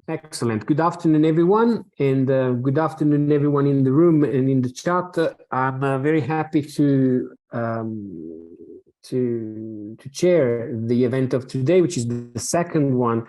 Excellent. Good afternoon, everyone, and good afternoon, everyone in the room and in the chat. I'm very happy to chair the event of today, which is the second one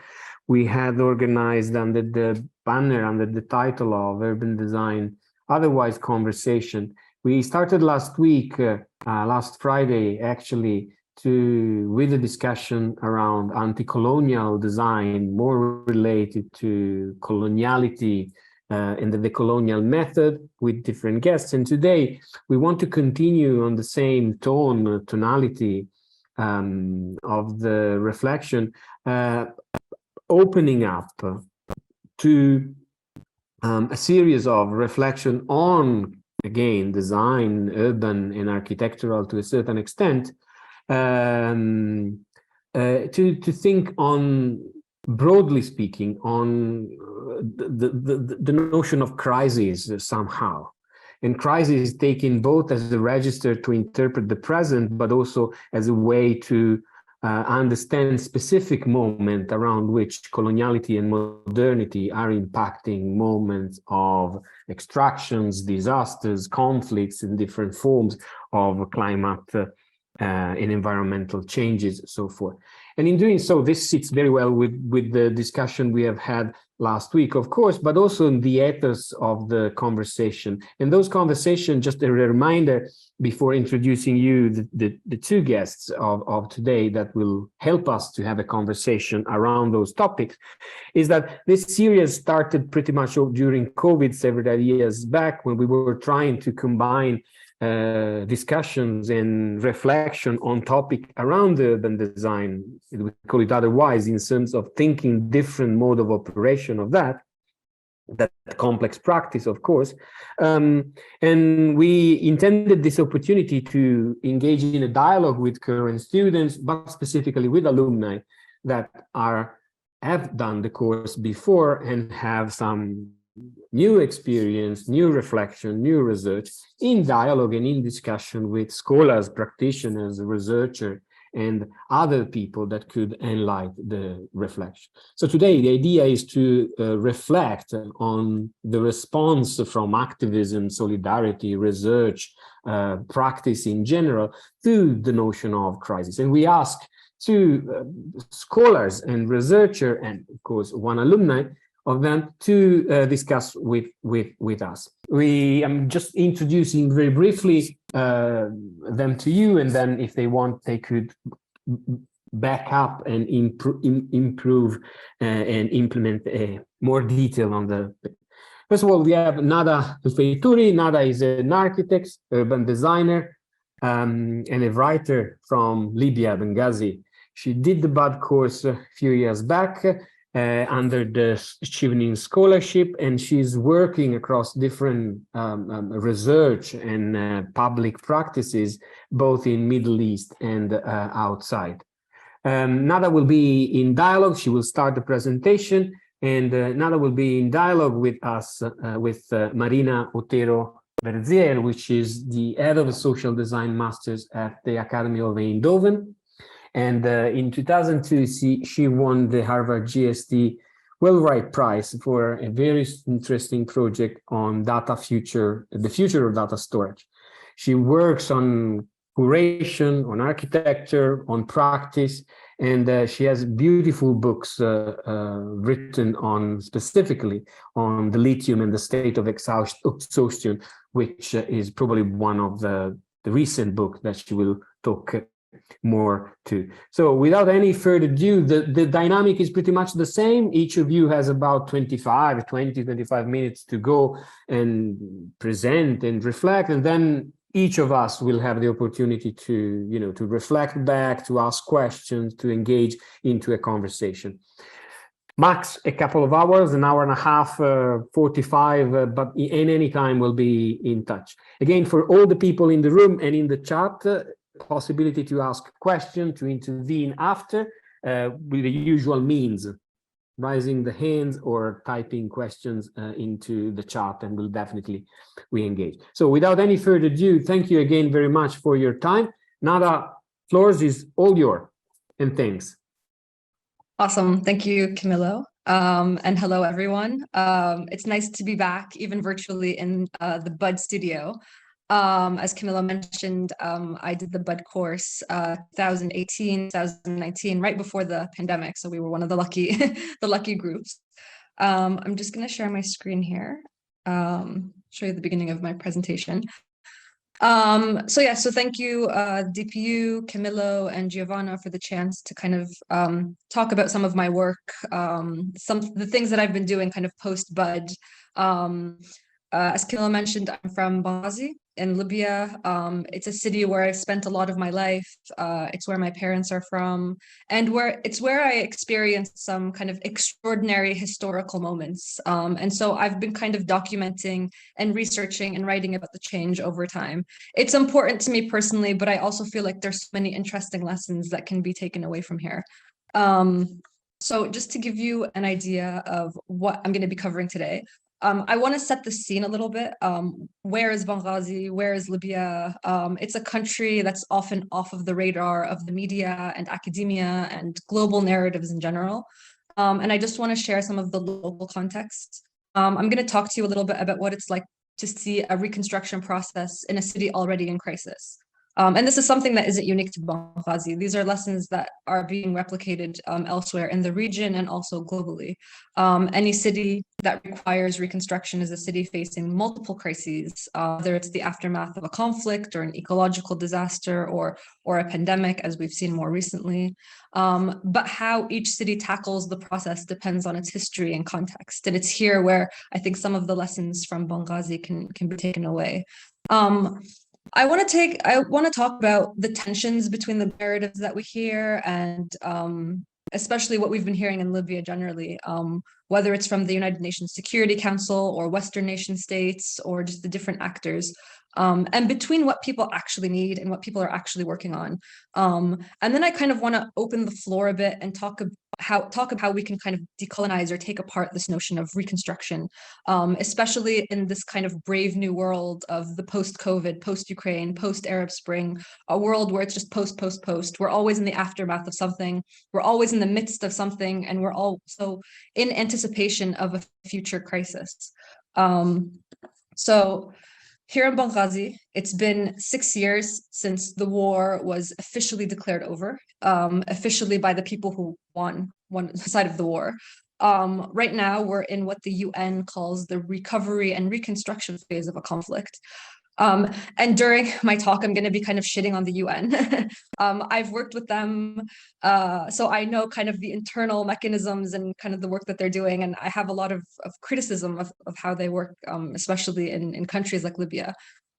we had organized under the banner, under the title of Urban Design, Otherwise Conversation. We started last week, last Friday, actually, with a discussion around anti-colonial design, more related to coloniality and the decolonial method with different guests. And today we want to continue on the same tonality of the reflection, opening up to a series of reflection on, again, design, urban and architectural to a certain extent, to think on, broadly speaking, on the notion of crisis somehow. And crisis taken both as a register to interpret the present, but also as a way to understand specific moment around which coloniality and modernity are impacting moments of extractions, disasters, conflicts in different forms of climate and environmental changes, so forth. And in doing so, this sits very well with the discussion we have had last week, of course, but also in the ethos of the conversation. And those conversations, just a reminder before introducing you, the two guests of today that will help us to have a conversation around those topics, is that this series started pretty much during COVID several years back, when we were trying to combine discussions and reflection on topic around urban design, we call it otherwise, in terms of thinking different mode of operation of that complex practice, of course. And we intended this opportunity to engage in a dialogue with current students, but specifically with alumni that have done the course before and have some new experience, new reflection, new research, in dialogue and in discussion with scholars, practitioners, researchers, and other people that could enlighten the reflection. So today, the idea is to reflect on the response from activism, solidarity, research, practice in general, to the notion of crisis. And we ask two scholars and researchers, and of course, one alumni of them, to discuss with us. I'm just introducing very briefly them to you, and then if they want, they could back up and improve and implement more detail on the. First of all, we have Nada Feituri. Nada is an architect, urban designer, and a writer from Libya, Benghazi. She did the BUD course a few years back, under the Chevening Scholarship, and she's working across different research and public practices, both in Middle East and outside. Nada will be in dialogue. She will start the presentation, and Nada will be in dialogue with us, with Marina Otero Verzier, which is the head of the Social Design Masters at the Academy of Eindhoven. And in 2002, she won the Harvard GST Wellwright Prize for a very interesting project on the future of data storage. She works on curation, on architecture, on practice, and she has beautiful books written on specifically on the lithium and the state of exhaustion, which is probably one of the recent books that she will talk more to. So without any further ado, the dynamic is pretty much the same. Each of you has about 25 minutes to go and present and reflect, and then each of us will have the opportunity to reflect back, to ask questions, to engage into a conversation. Max a couple of hours, an hour and a half, 45, but in any time we'll be in touch. Again, for all the people in the room and in the chat, possibility to ask questions, to intervene after, with the usual means, raising the hands or typing questions into the chat, and we'll definitely re-engage. So without any further ado, thank you again very much for your time. Nada, floors is all yours, and thanks. Awesome. Thank you, Camillo. And hello, everyone. It's nice to be back, even virtually, in the Bud studio. As Camilla mentioned, I did the Bud course 2018, 2019, right before the pandemic. So we were one of the lucky, the lucky groups. I'm just going to share my screen here, show you the beginning of my presentation. So thank you, DPU, Camillo, and Giovanna for the chance to kind of talk about some of my work, the things that I've been doing kind of post-Bud. As Camillo mentioned, I'm from Benghazi in Libya. It's a city where I've spent a lot of my life. It's where my parents are from, and where I experienced some kind of extraordinary historical moments. And so I've been kind of documenting and researching and writing about the change over time. It's important to me personally, but I also feel like there's so many interesting lessons that can be taken away from here. So just to give you an idea of what I'm going to be covering today, I want to set the scene a little bit. Where is Benghazi? Where is Libya? It's a country that's often off of the radar of the media and academia and global narratives in general. And I just want to share some of the local context. I'm going to talk to you a little bit about what it's like to see a reconstruction process in a city already in crisis. And this is something that isn't unique to Benghazi. These are lessons that are being replicated elsewhere in the region and also globally. Any city that requires reconstruction is a city facing multiple crises, whether it's the aftermath of a conflict or an ecological disaster or a pandemic, as we've seen more recently. But how each city tackles the process depends on its history and context. And it's here where I think some of the lessons from Benghazi can be taken away. I want to talk about the tensions between the narratives that we hear and especially what we've been hearing in Libya generally, whether it's from the United Nations Security Council or Western nation states or just the different actors, and between what people actually need and what people are actually working on. And then I kind of want to open the floor a bit and talk about how we can kind of decolonize or take apart this notion of reconstruction, especially in this kind of brave new world of the post-COVID, post-Ukraine, post-Arab Spring, a world where it's just post. We're always in the aftermath of something. We're always in the midst of something, and we're also in anticipation of a future crisis. So here in Benghazi, it's been 6 years since the war was officially declared over, officially by the people who won one side of the war. Right now, we're in what the UN calls the recovery and reconstruction phase of a conflict. And during my talk, I'm going to be kind of shitting on the UN. I've worked with them, so I know kind of the internal mechanisms and kind of the work that they're doing. And I have a lot of criticism of how they work, especially in countries like Libya.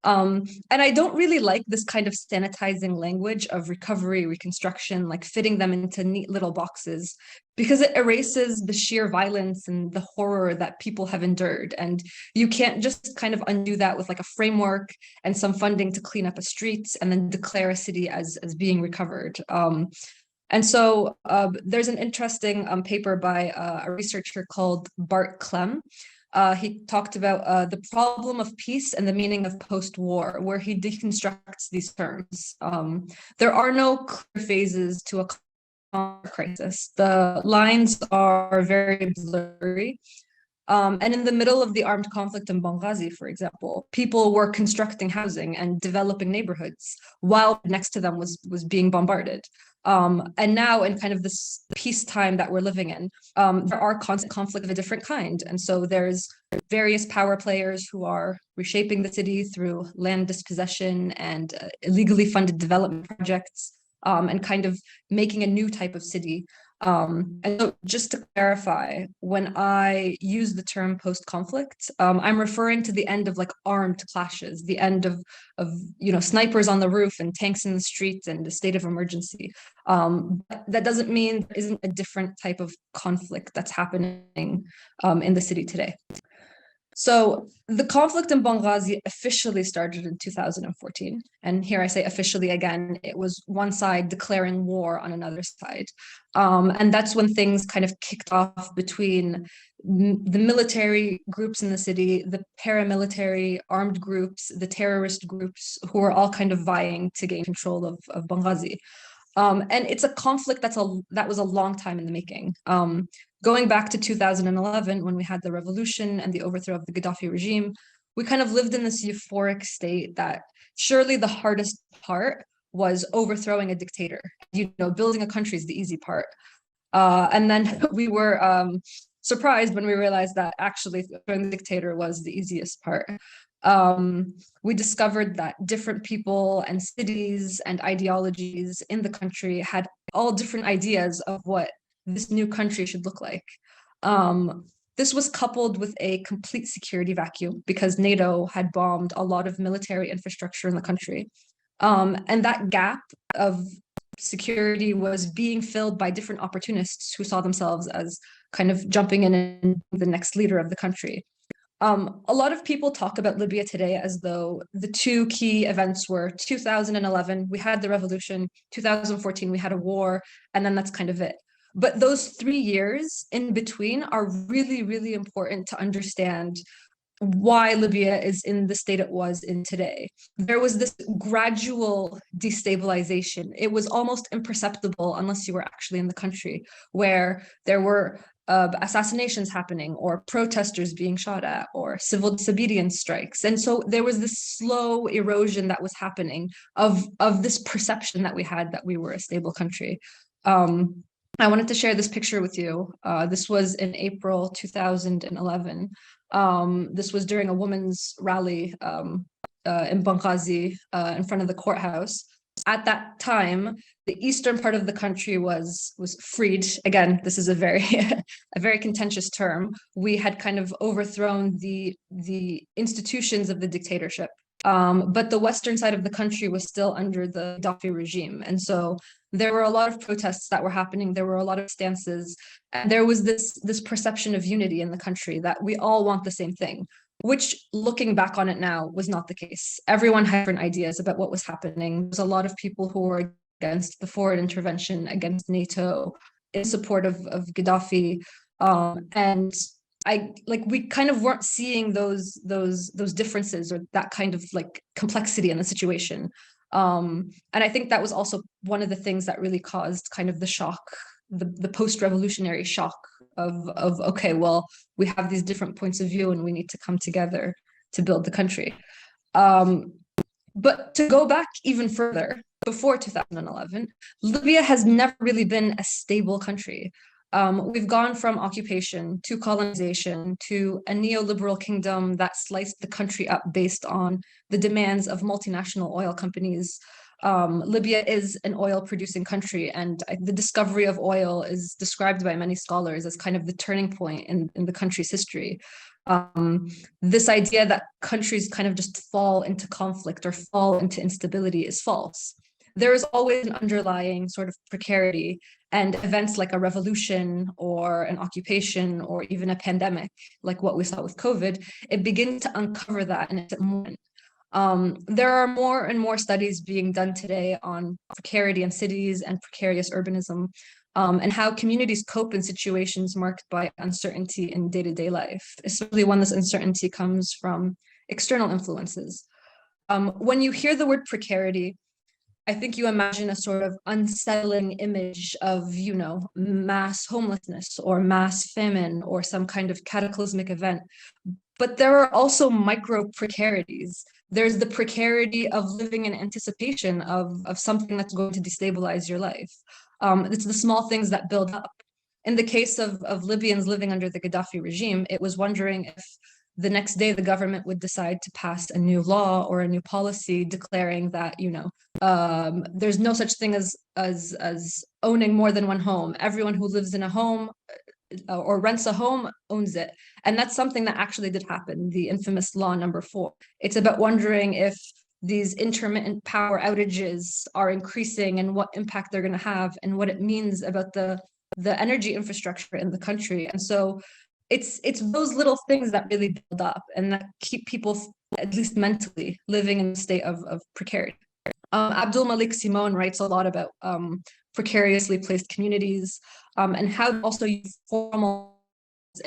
And I don't really like this kind of sanitizing language of recovery, reconstruction, like fitting them into neat little boxes, because it erases the sheer violence and the horror that people have endured. And you can't just kind of undo that with like a framework and some funding to clean up a street and then declare a city as being recovered. And so there's an interesting paper by a researcher called Bart Clem. He talked about the problem of peace and the meaning of post-war, where he deconstructs these terms. There are no clear phases to a crisis. The lines are very blurry. And in the middle of the armed conflict in Benghazi, for example, people were constructing housing and developing neighborhoods while next to them was being bombarded. And now in kind of this peacetime that we're living in, there are constant conflict of a different kind. And so there's various power players who are reshaping the city through land dispossession and illegally funded development projects, and kind of making a new type of city. And so just to clarify, when I use the term post-conflict, I'm referring to the end of like armed clashes, the end of snipers on the roof and tanks in the streets and a state of emergency. But that doesn't mean there isn't a different type of conflict that's happening in the city today. So the conflict in Benghazi officially started in 2014. And here I say officially again, it was one side declaring war on another side. And that's when things kind of kicked off between the military groups in the city, the paramilitary armed groups, the terrorist groups who were all kind of vying to gain control of Benghazi. And it's a conflict that was a long time in the making. Going back to 2011, when we had the revolution and the overthrow of the Gaddafi regime, we kind of lived in this euphoric state that surely the hardest part was overthrowing a dictator. Building a country is the easy part. And then we were surprised when we realized that actually throwing the dictator was the easiest part. We discovered that different people and cities and ideologies in the country had all different ideas of what this new country should look like. This was coupled with a complete security vacuum because NATO had bombed a lot of military infrastructure in the country. And that gap of security was being filled by different opportunists who saw themselves as kind of jumping in and the next leader of the country. A lot of people talk about Libya today as though the two key events were 2011, we had the revolution, 2014, we had a war, and then that's kind of it. But those 3 years in between are really, really important to understand why Libya is in the state it was in today. There was this gradual destabilization. It was almost imperceptible unless you were actually in the country, where there were assassinations happening or protesters being shot at or civil disobedience strikes. And so there was this slow erosion that was happening of this perception that we had that we were a stable country. I wanted to share this picture with you. This was in April 2011. This was during a women's rally in Benghazi in front of the courthouse. At that time, the eastern part of the country was freed. Again, this is a very a very contentious term. We had kind of overthrown the institutions of the dictatorship. But the western side of the country was still under the Gaddafi regime. And so there were a lot of protests that were happening. There were a lot of stances. And there was this perception of unity in the country that we all want the same thing, which looking back on it now was not the case. Everyone had different ideas about what was happening. There's a lot of people who were against the forward intervention, against NATO, in support of Gaddafi. And we kind of weren't seeing those differences or that kind of like complexity in the situation. And I think that was also one of the things that really caused kind of the shock, the post-revolutionary shock of okay, well, we have these different points of view and we need to come together to build the country. But to go back even further, before 2011, Libya has never really been a stable country. We've gone from occupation to colonization to a neoliberal kingdom that sliced the country up based on the demands of multinational oil companies. Libya is an oil-producing country, and the discovery of oil is described by many scholars as kind of the turning point in the country's history. This idea that countries kind of just fall into conflict or fall into instability is false. There is always an underlying sort of precarity, and events like a revolution or an occupation or even a pandemic, like what we saw with COVID, it begins to uncover that in its moment. There are more and more studies being done today on precarity in cities and precarious urbanism, and how communities cope in situations marked by uncertainty in day-to-day life, especially when this uncertainty comes from external influences. When you hear the word precarity, I think you imagine a sort of unsettling image of, mass homelessness or mass famine or some kind of cataclysmic event. But there are also micro precarities. There's the precarity of living in anticipation of something that's going to destabilize your life. It's the small things that build up. In the case of Libyans living under the Gaddafi regime, it was wondering if the next day the government would decide to pass a new law or a new policy declaring that, there's no such thing as owning more than one home. Everyone who lives in a home or rents a home owns it. And that's something that actually did happen, the infamous law number 4. It's about wondering if these intermittent power outages are increasing and what impact they're going to have and what it means about the energy infrastructure in the country. And so it's those little things that really build up and that keep people, at least mentally, living in a state of precarity. Abdul Malik Simone writes a lot about precariously placed communities and how also use formal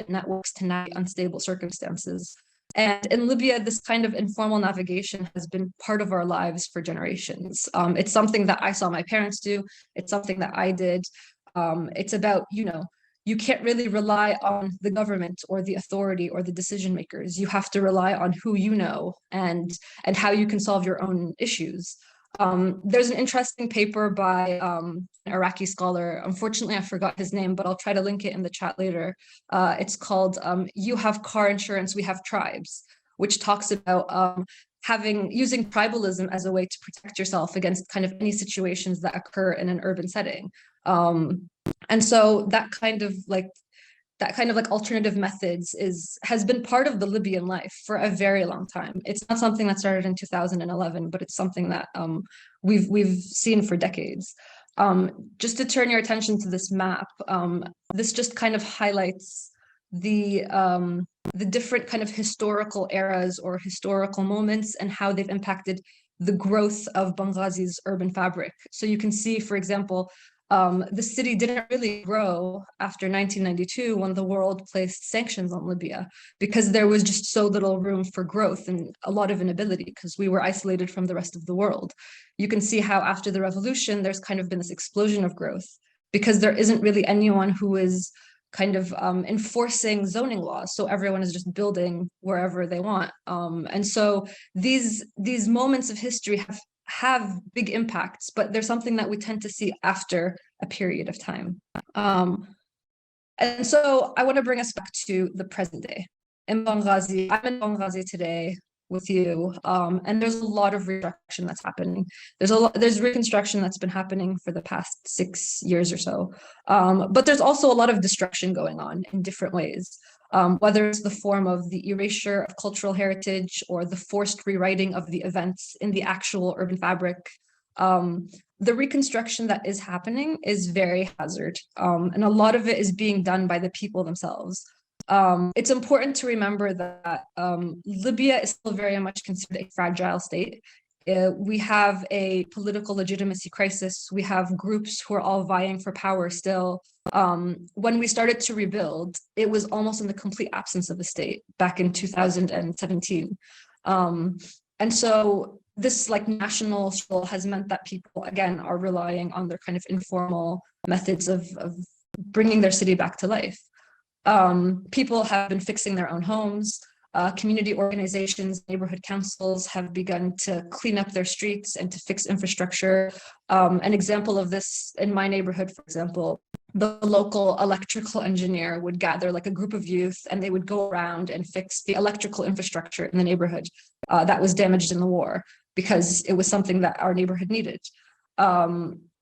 networks to navigate unstable circumstances. And in Libya, this kind of informal navigation has been part of our lives for generations. It's something that I saw my parents do. It's something that I did. It's about, you can't really rely on the government or the authority or the decision makers. You have to rely on who you know and how you can solve your own issues. There's an interesting paper by an Iraqi scholar. Unfortunately, I forgot his name, but I'll try to link it in the chat later. It's called "You Have Car Insurance, We Have Tribes," which talks about using tribalism as a way to protect yourself against kind of any situations that occur in an urban setting. And so that kind of like alternative methods has been part of the Libyan life for a very long time. It's not something that started in 2011, but it's something that we've seen for decades. Just to turn your attention to this map, this just kind of highlights the different kind of historical eras or historical moments and how they've impacted the growth of Benghazi's urban fabric. So you can see, for example, the city didn't really grow after 1992 when the world placed sanctions on Libya, because there was just so little room for growth and a lot of inability because we were isolated from the rest of the world. You can see how after the revolution, there's kind of been this explosion of growth because there isn't really anyone who is kind of enforcing zoning laws. So everyone is just building wherever they want. And so these moments of history have big impacts, but there's something that we tend to see after a period of time. And so I want to bring us back to the present day. In Benghazi, I'm in Benghazi today with you, and there's a lot of reconstruction that's happening. There's reconstruction that's been happening for the past 6 years or so, but there's also a lot of destruction going on in different ways. Whether it's the form of the erasure of cultural heritage or the forced rewriting of the events in the actual urban fabric. The reconstruction that is happening is very hazard, and a lot of it is being done by the people themselves. It's important to remember that Libya is still very much considered a fragile state. We have a political legitimacy crisis. We have groups who are all vying for power still. When we started to rebuild, it was almost in the complete absence of a state back in 2017. And so this like national struggle has meant that people, again, are relying on their kind of informal methods of bringing their city back to life. People have been fixing their own homes. Community organizations, neighborhood councils have begun to clean up their streets and to fix infrastructure. An example of this in my neighborhood, for example, the local electrical engineer would gather like a group of youth and they would go around and fix the electrical infrastructure in the neighborhood that was damaged in the war because it was something that our neighborhood needed.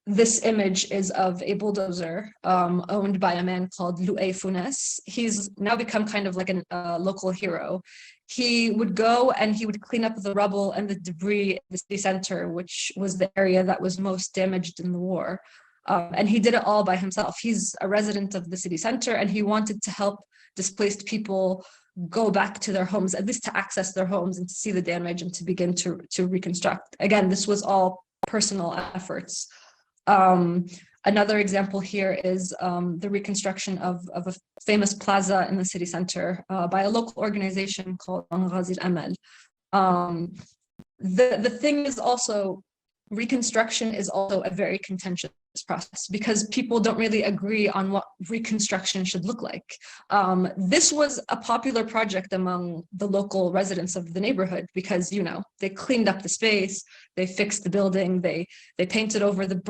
This image is of a bulldozer owned by a man called Louay Funes. He's now become kind of like a local hero. He would go and he would clean up the rubble and the debris in the city center, which was the area that was most damaged in the war. And he did it all by himself. He's a resident of the city center and he wanted to help displaced people go back to their homes, at least to access their homes and to see the damage and to begin to reconstruct. Again, this was all personal efforts. Another example here is the reconstruction of a famous plaza in the city center by a local organization called Ghazi al-Amal. The thing is also, reconstruction is also a very contentious process because people don't really agree on what reconstruction should look like. This was a popular project among the local residents of the neighborhood because, you know, they cleaned up the space, they fixed the building, they painted over the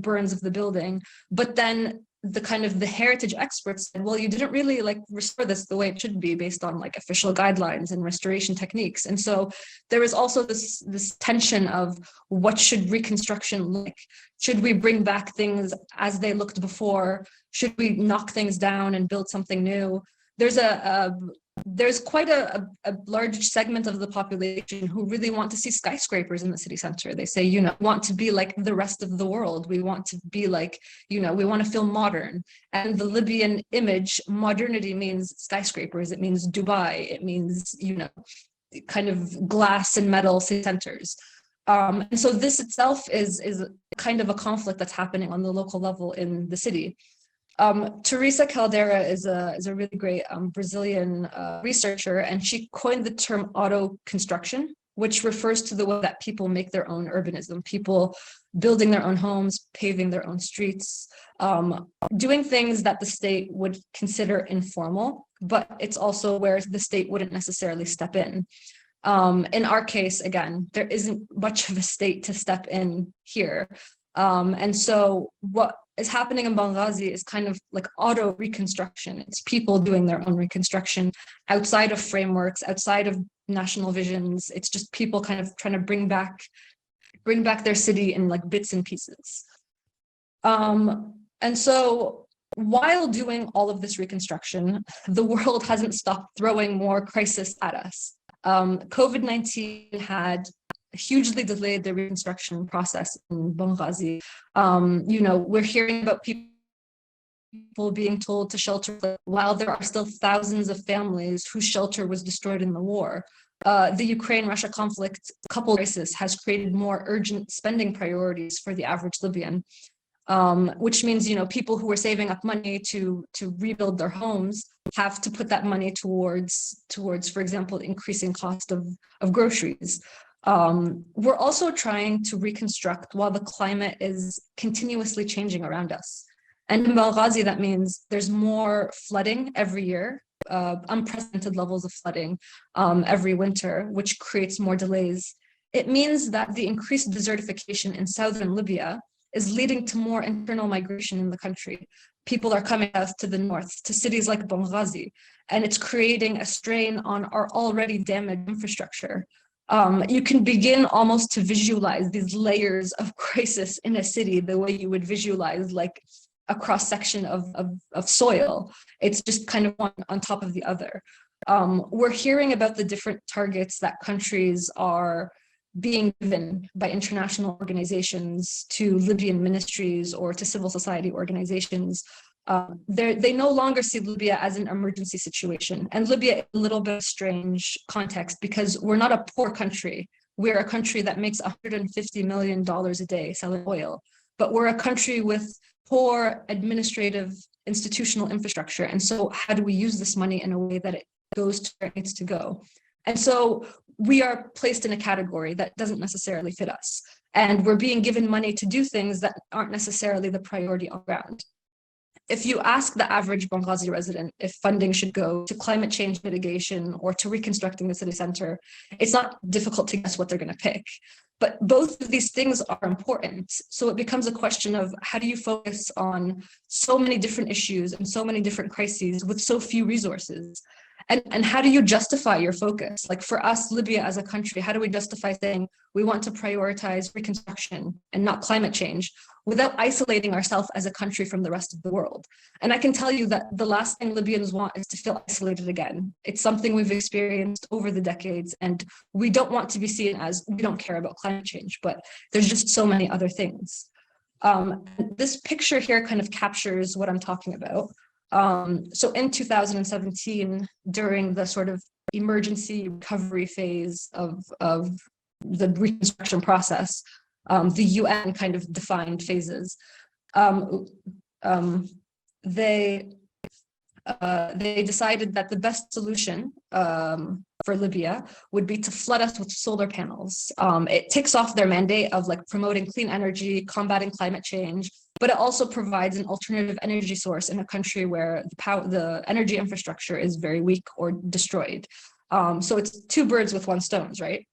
burns of the building, but then the kind of the heritage experts said, well, you didn't really like restore this the way it should be based on like official guidelines and restoration techniques. And so there is also this tension of what should reconstruction look like? Should we bring back things as they looked before? Should we knock things down and build something new? There's quite a large segment of the population who really want to see skyscrapers in the city center. They say, you know, we want to be like the rest of the world. We want to be like, you know, we want to feel modern. And the Libyan image, modernity means skyscrapers. It means Dubai. It means, you know, kind of glass and metal city centers. And so this itself is kind of a conflict that's happening on the local level in the city. Teresa Caldera is a really great Brazilian researcher, and she coined the term auto construction, which refers to the way that people make their own urbanism, people building their own homes, paving their own streets, doing things that the state would consider informal, but it's also where the state wouldn't necessarily step in. In our case, again, there isn't much of a state to step in here. And so what is happening in Benghazi is kind of like auto reconstruction. It's people doing their own reconstruction outside of frameworks, outside of national visions. It's just people kind of trying to bring back their city in like bits and pieces. And so while doing all of this reconstruction, the world hasn't stopped throwing more crisis at us. COVID-19 had hugely delayed the reconstruction process in Benghazi. We're hearing about people being told to shelter while there are still thousands of families whose shelter was destroyed in the war. The Ukraine-Russia conflict coupled crisis has created more urgent spending priorities for the average Libyan, which means, people who are saving up money to rebuild their homes have to put that money towards, for example, increasing cost of groceries. We're also trying to reconstruct while the climate is continuously changing around us. And in Benghazi, that means there's more flooding every year, unprecedented levels of flooding every winter, which creates more delays. It means that the increased desertification in southern Libya is leading to more internal migration in the country. People are coming south to the north, to cities like Benghazi, and it's creating a strain on our already damaged infrastructure. You can begin almost to visualize these layers of crisis in a city the way you would visualize like a cross section of soil. It's just kind of one on top of the other. We're hearing about the different targets that countries are being given by international organizations to Libyan ministries or to civil society organizations. They no longer see Libya as an emergency situation. And Libya is a little bit of a strange context because we're not a poor country. We're a country that makes $150 million a day selling oil, but we're a country with poor administrative institutional infrastructure. And so how do we use this money in a way that it goes to where it needs to go? And so we are placed in a category that doesn't necessarily fit us. And we're being given money to do things that aren't necessarily the priority on ground. If you ask the average Benghazi resident if funding should go to climate change mitigation or to reconstructing the city center, it's not difficult to guess what they're going to pick. But both of these things are important. So it becomes a question of how do you focus on so many different issues and so many different crises with so few resources? And how do you justify your focus? Like for us, Libya as a country, how do we justify saying we want to prioritize reconstruction and not climate change without isolating ourselves as a country from the rest of the world? And I can tell you that the last thing Libyans want is to feel isolated again. It's something we've experienced over the decades, and we don't want to be seen as we don't care about climate change, but there's just so many other things. This picture here kind of captures what I'm talking about. So in 2017, during the sort of emergency recovery phase of the reconstruction process, the UN kind of defined phases. They decided that the best solution for Libya would be to flood us with solar panels. It ticks off their mandate of like promoting clean energy, combating climate change, but it also provides an alternative energy source in a country where the energy infrastructure is very weak or destroyed. So it's two birds with one stone, right?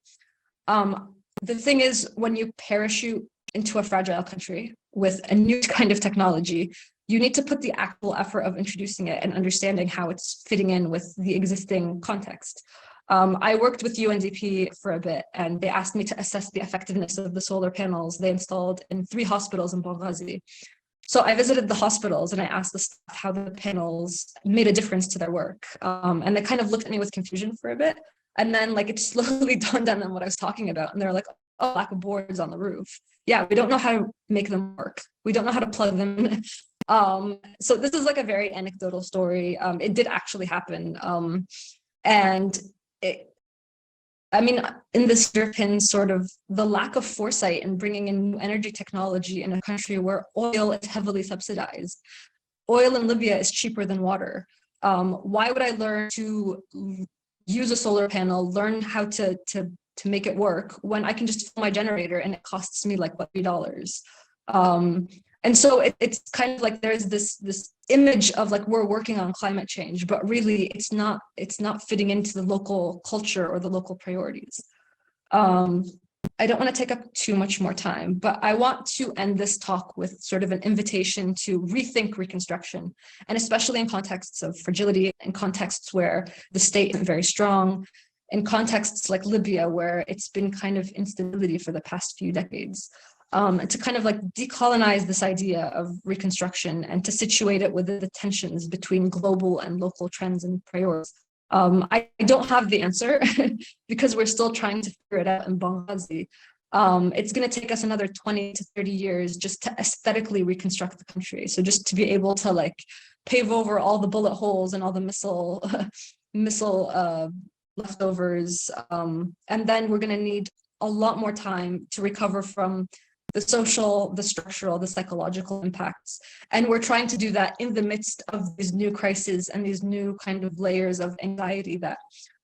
The thing is, when you parachute into a fragile country with a new kind of technology, you need to put the actual effort of introducing it and understanding how it's fitting in with the existing context. I worked with UNDP for a bit, and they asked me to assess the effectiveness of the solar panels they installed in 3 hospitals in Benghazi. So I visited the hospitals and I asked the staff how the panels made a difference to their work. And they kind of looked at me with confusion for a bit. And then like it slowly dawned on them what I was talking about. And they're like, oh, lack of boards on the roof. Yeah, we don't know how to make them work. We don't know how to plug them in. So this is like a very anecdotal story. It did actually happen. And in this European sort of the lack of foresight in bringing in new energy technology in a country where oil is heavily subsidized. oil in Libya is cheaper than water. Why would I learn to use a solar panel, learn how to make it work when I can just fill my generator and it costs me like what, $3? And so it's kind of like there's this image of like we're working on climate change, but really it's not fitting into the local culture or the local priorities. I don't want to take up too much more time, but I want to end this talk with sort of an invitation to rethink reconstruction, and especially in contexts of fragility, in contexts where the state isn't very strong, in contexts like Libya, where it's been kind of instability for the past few decades. To kind of like decolonize this idea of reconstruction and to situate it within the tensions between global and local trends and priorities. I don't have the answer because we're still trying to figure it out in Benghazi. It's going to take us another 20 to 30 years just to aesthetically reconstruct the country. So just to be able to like pave over all the bullet holes and all the missile leftovers. And then we're going to need a lot more time to recover from the social, the structural, the psychological impacts. And we're trying to do that in the midst of these new crises and these new kind of layers of anxiety that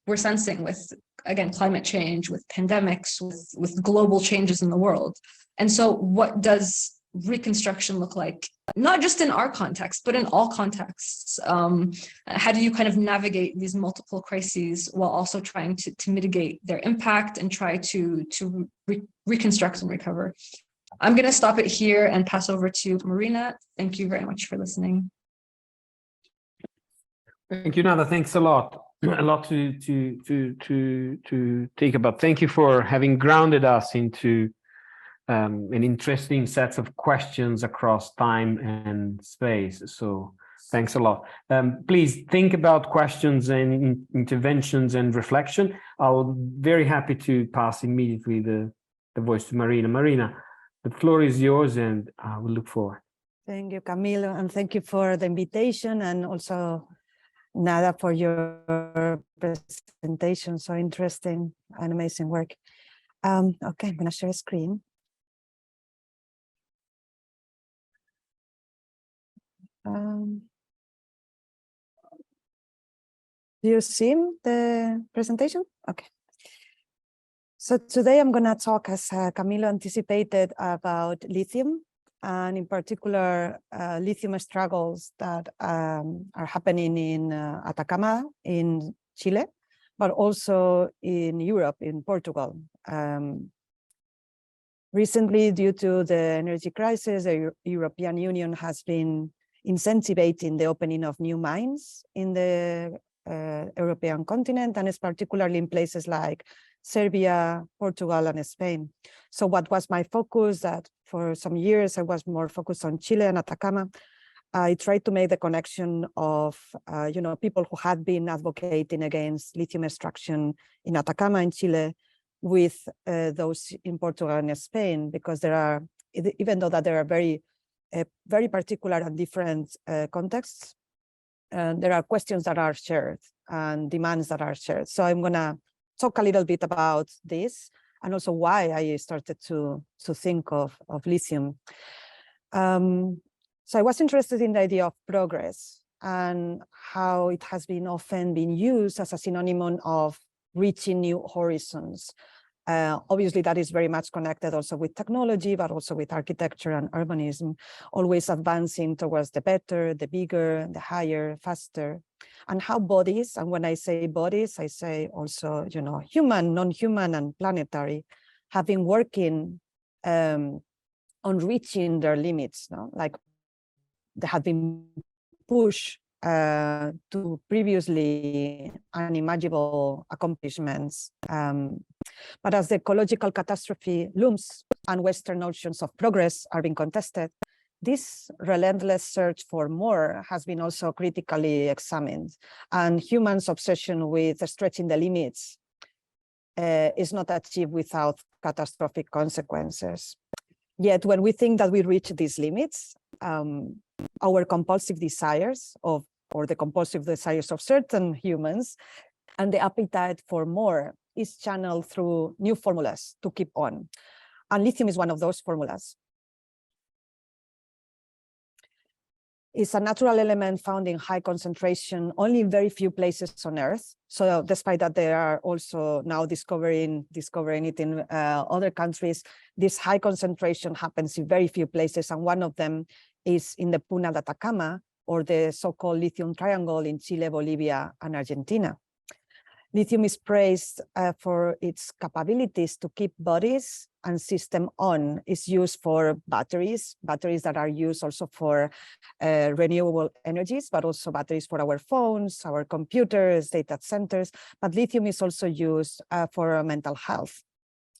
we're sensing with, again, climate change, with pandemics, with global changes in the world. And so what does reconstruction look like, not just in our context, but in all contexts? How do you kind of navigate these multiple crises while also trying to mitigate their impact and try to reconstruct and recover? I'm going to stop it here and pass over to Marina. Thank you very much for listening. Thank you, Nada. Thanks a lot. A lot to think about. Thank you for having grounded us into an interesting set of questions across time and space. So thanks a lot. Please think about questions and interventions and reflection. I'll very happy to pass immediately the voice to Marina. Marina, the floor is yours, and we'll look forward. Thank you, Camilo, and thank you for the invitation, and also Nada for your presentation. So interesting and amazing work. Okay, I'm going to share a screen. Do you see the presentation? Okay. So today I'm going to talk, as Camilo anticipated, about lithium, and in particular, lithium struggles that are happening in Atacama in Chile, but also in Europe, in Portugal. Recently, due to the energy crisis, the European Union has been incentivizing the opening of new mines in the European continent, and it's particularly in places like Serbia, Portugal, and Spain. So what was my focus, that for some years I was more focused on Chile and Atacama. I tried to make the connection of people who had been advocating against lithium extraction in Atacama in Chile with those in Portugal and Spain, because there are, even though that there are very particular and different contexts, there are questions that are shared and demands that are shared. So I'm going to talk a little bit about this, and also why I started to think of lithium. So I was interested in the idea of progress and how it has been often been used as a synonym of reaching new horizons. Obviously, that is very much connected also with technology, but also with architecture and urbanism, always advancing towards the better, the bigger, the higher, faster. And how bodies, and when I say bodies, I say also, human, non-human, and planetary, have been working on reaching their limits, no? Like they have been pushed to previously unimaginable accomplishments. But as the ecological catastrophe looms and Western notions of progress are being contested, this relentless search for more has been also critically examined, and humans' obsession with stretching the limits is not achieved without catastrophic consequences. Yet when we think that we reach these limits, our compulsive desires or the compulsive desires of certain humans and the appetite for more is channeled through new formulas to keep on. And lithium is one of those formulas. It's a natural element found in high concentration only in very few places on Earth. So despite that, they are also now discovering it in other countries. This high concentration happens in very few places, and one of them is in the Puna de Atacama, or the so-called lithium triangle in Chile, Bolivia, and Argentina. Lithium is praised for its capabilities to keep bodies and system on. It's used for batteries that are used also for renewable energies, but also batteries for our phones, our computers, data centers. But lithium is also used for mental health,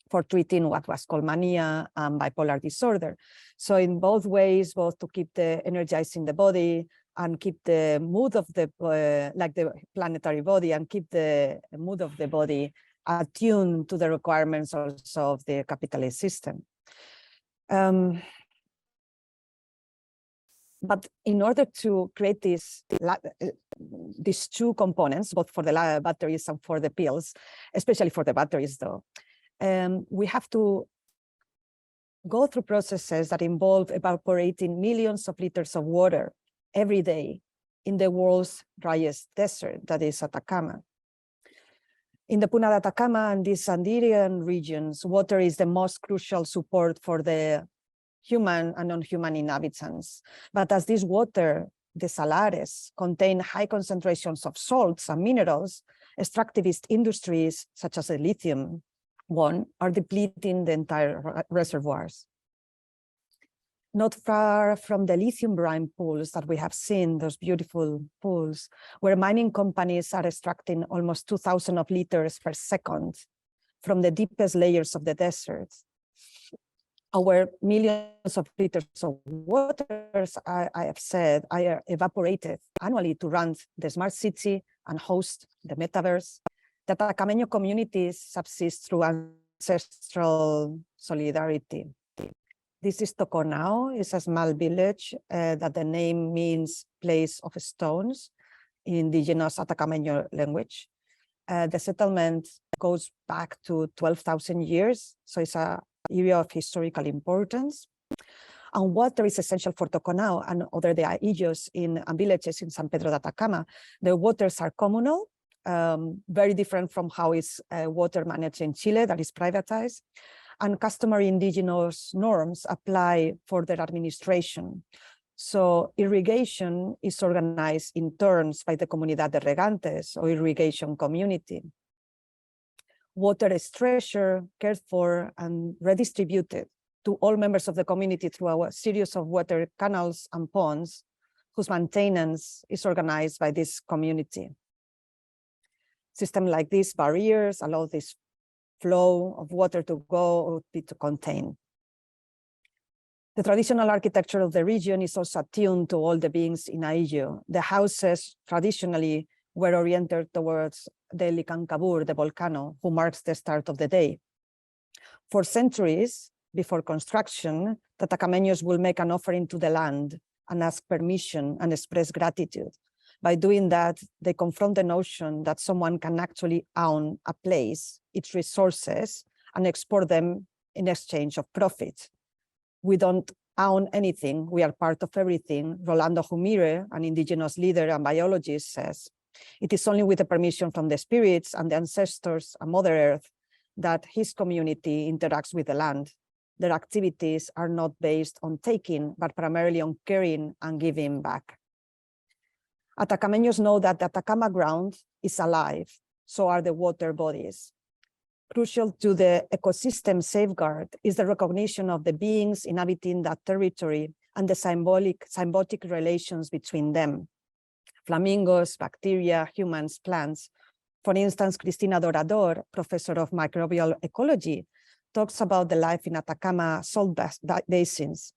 for treating what was called mania and bipolar disorder. So in both ways, both to keep the energizing the body and keep the mood of the, like the planetary body, and keep the mood of the body attuned to the requirements also of the capitalist system. But in order to create these two components, both for the batteries and for the pills, especially for the batteries though, we have to go through processes that involve evaporating millions of liters of water every day in the world's driest desert, that is Atacama. In the Puna de Atacama and these Andean regions, water is the most crucial support for the human and non-human inhabitants. But as this water, the salares, contain high concentrations of salts and minerals, extractivist industries, such as the lithium one, are depleting the entire reservoirs. Not far from the lithium brine pools that we have seen, those beautiful pools, where mining companies are extracting almost 2,000 of liters per second from the deepest layers of the desert. Our millions of liters of water, I have said, are evaporated annually to run the smart city and host the metaverse. The Atacameño communities subsist through ancestral solidarity. This is Toconao. It's a small village that the name means place of stones in indigenous Atacameño language. The settlement goes back to 12,000 years, so it's an area of historical importance. And water is essential for Toconao and other Aillos in villages in San Pedro de Atacama. The waters are communal, very different from how is water managed in Chile, that is privatized. And customary indigenous norms apply for their administration. So irrigation is organized in turns by the Comunidad de Regantes, or irrigation community. Water is treasured, cared for, and redistributed to all members of the community through a series of water canals and ponds, whose maintenance is organized by this community. Systems like these barriers allow this flow of water to go or to contain. The traditional architecture of the region is also attuned to all the beings in Aillo. The houses traditionally were oriented towards the Licancabur, the volcano, who marks the start of the day. For centuries before construction, the Atacameños will make an offering to the land and ask permission and express gratitude. By doing that, they confront the notion that someone can actually own a place, its resources, and export them in exchange of profit. We don't own anything, we are part of everything. Rolando Humire, an indigenous leader and biologist, says, it is only with the permission from the spirits and the ancestors and Mother Earth that his community interacts with the land. Their activities are not based on taking, but primarily on caring and giving back. Atacameños know that the Atacama ground is alive, so are the water bodies. Crucial to the ecosystem safeguard is the recognition of the beings inhabiting that territory and the symbiotic relations between them. Flamingos, bacteria, humans, plants. For instance, Cristina Dorador, professor of microbial ecology, talks about the life in Atacama salt basins.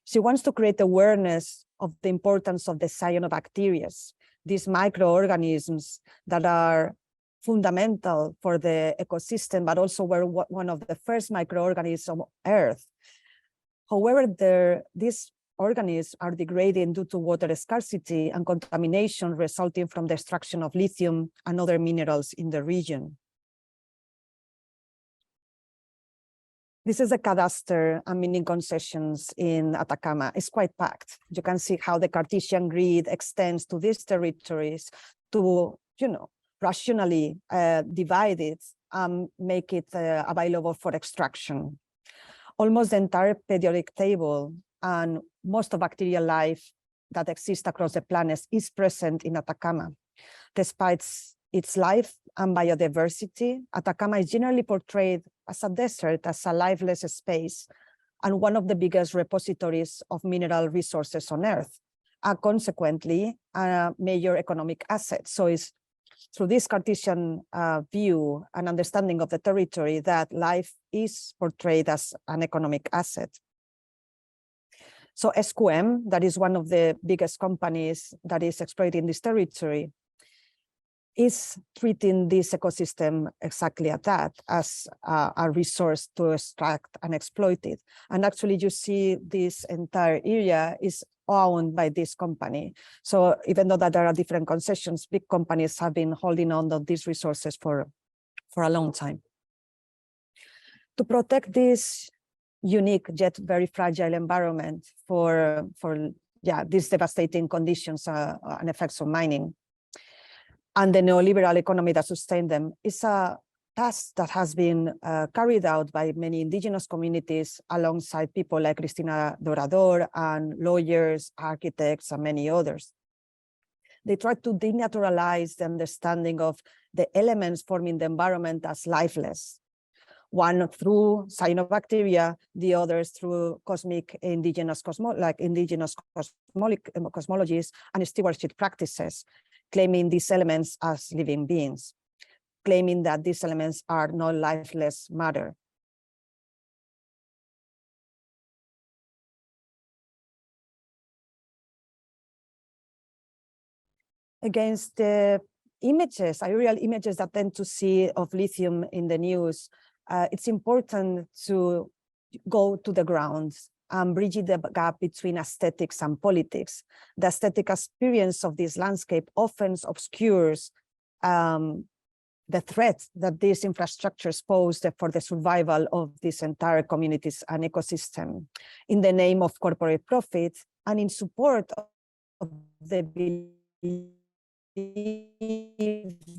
She wants to create awareness of the importance of the cyanobacteria, these microorganisms that are fundamental for the ecosystem, but also were one of the first microorganisms on Earth. However, these organisms are degrading due to water scarcity and contamination resulting from the extraction of lithium and other minerals in the region. This is a cadastre and mining concessions in Atacama. It's quite packed. You can see how the Cartesian grid extends to these territories to, rationally divide it and make it available for extraction. Almost the entire periodic table and most of bacterial life that exists across the planet is present in Atacama. Despite its life and biodiversity, Atacama is generally portrayed as a desert, as a lifeless space, and one of the biggest repositories of mineral resources on Earth, and consequently, a major economic asset. So it's through this Cartesian view and understanding of the territory that life is portrayed as an economic asset. So SQM, that is one of the biggest companies that is exploiting this territory, is treating this ecosystem exactly at that, as a resource to extract and exploit it. And actually you see this entire area is owned by this company. So even though that there are different concessions, big companies have been holding on to these resources for a long time. To protect this unique yet very fragile environment for these devastating conditions and effects of mining, and the neoliberal economy that sustained them, is a task that has been carried out by many indigenous communities alongside people like Cristina Dorador and lawyers, architects, and many others. They try to denaturalize the understanding of the elements forming the environment as lifeless. One through cyanobacteria, the others through cosmic indigenous cosmologies and stewardship practices, claiming these elements as living beings, claiming that these elements are not lifeless matter. Against the images, aerial images that tend to see of lithium in the news, it's important to go to the ground and bridge the gap between aesthetics and politics. The aesthetic experience of this landscape often obscures the threat that these infrastructures pose for the survival of these entire communities and ecosystem in the name of corporate profit and in support of the belief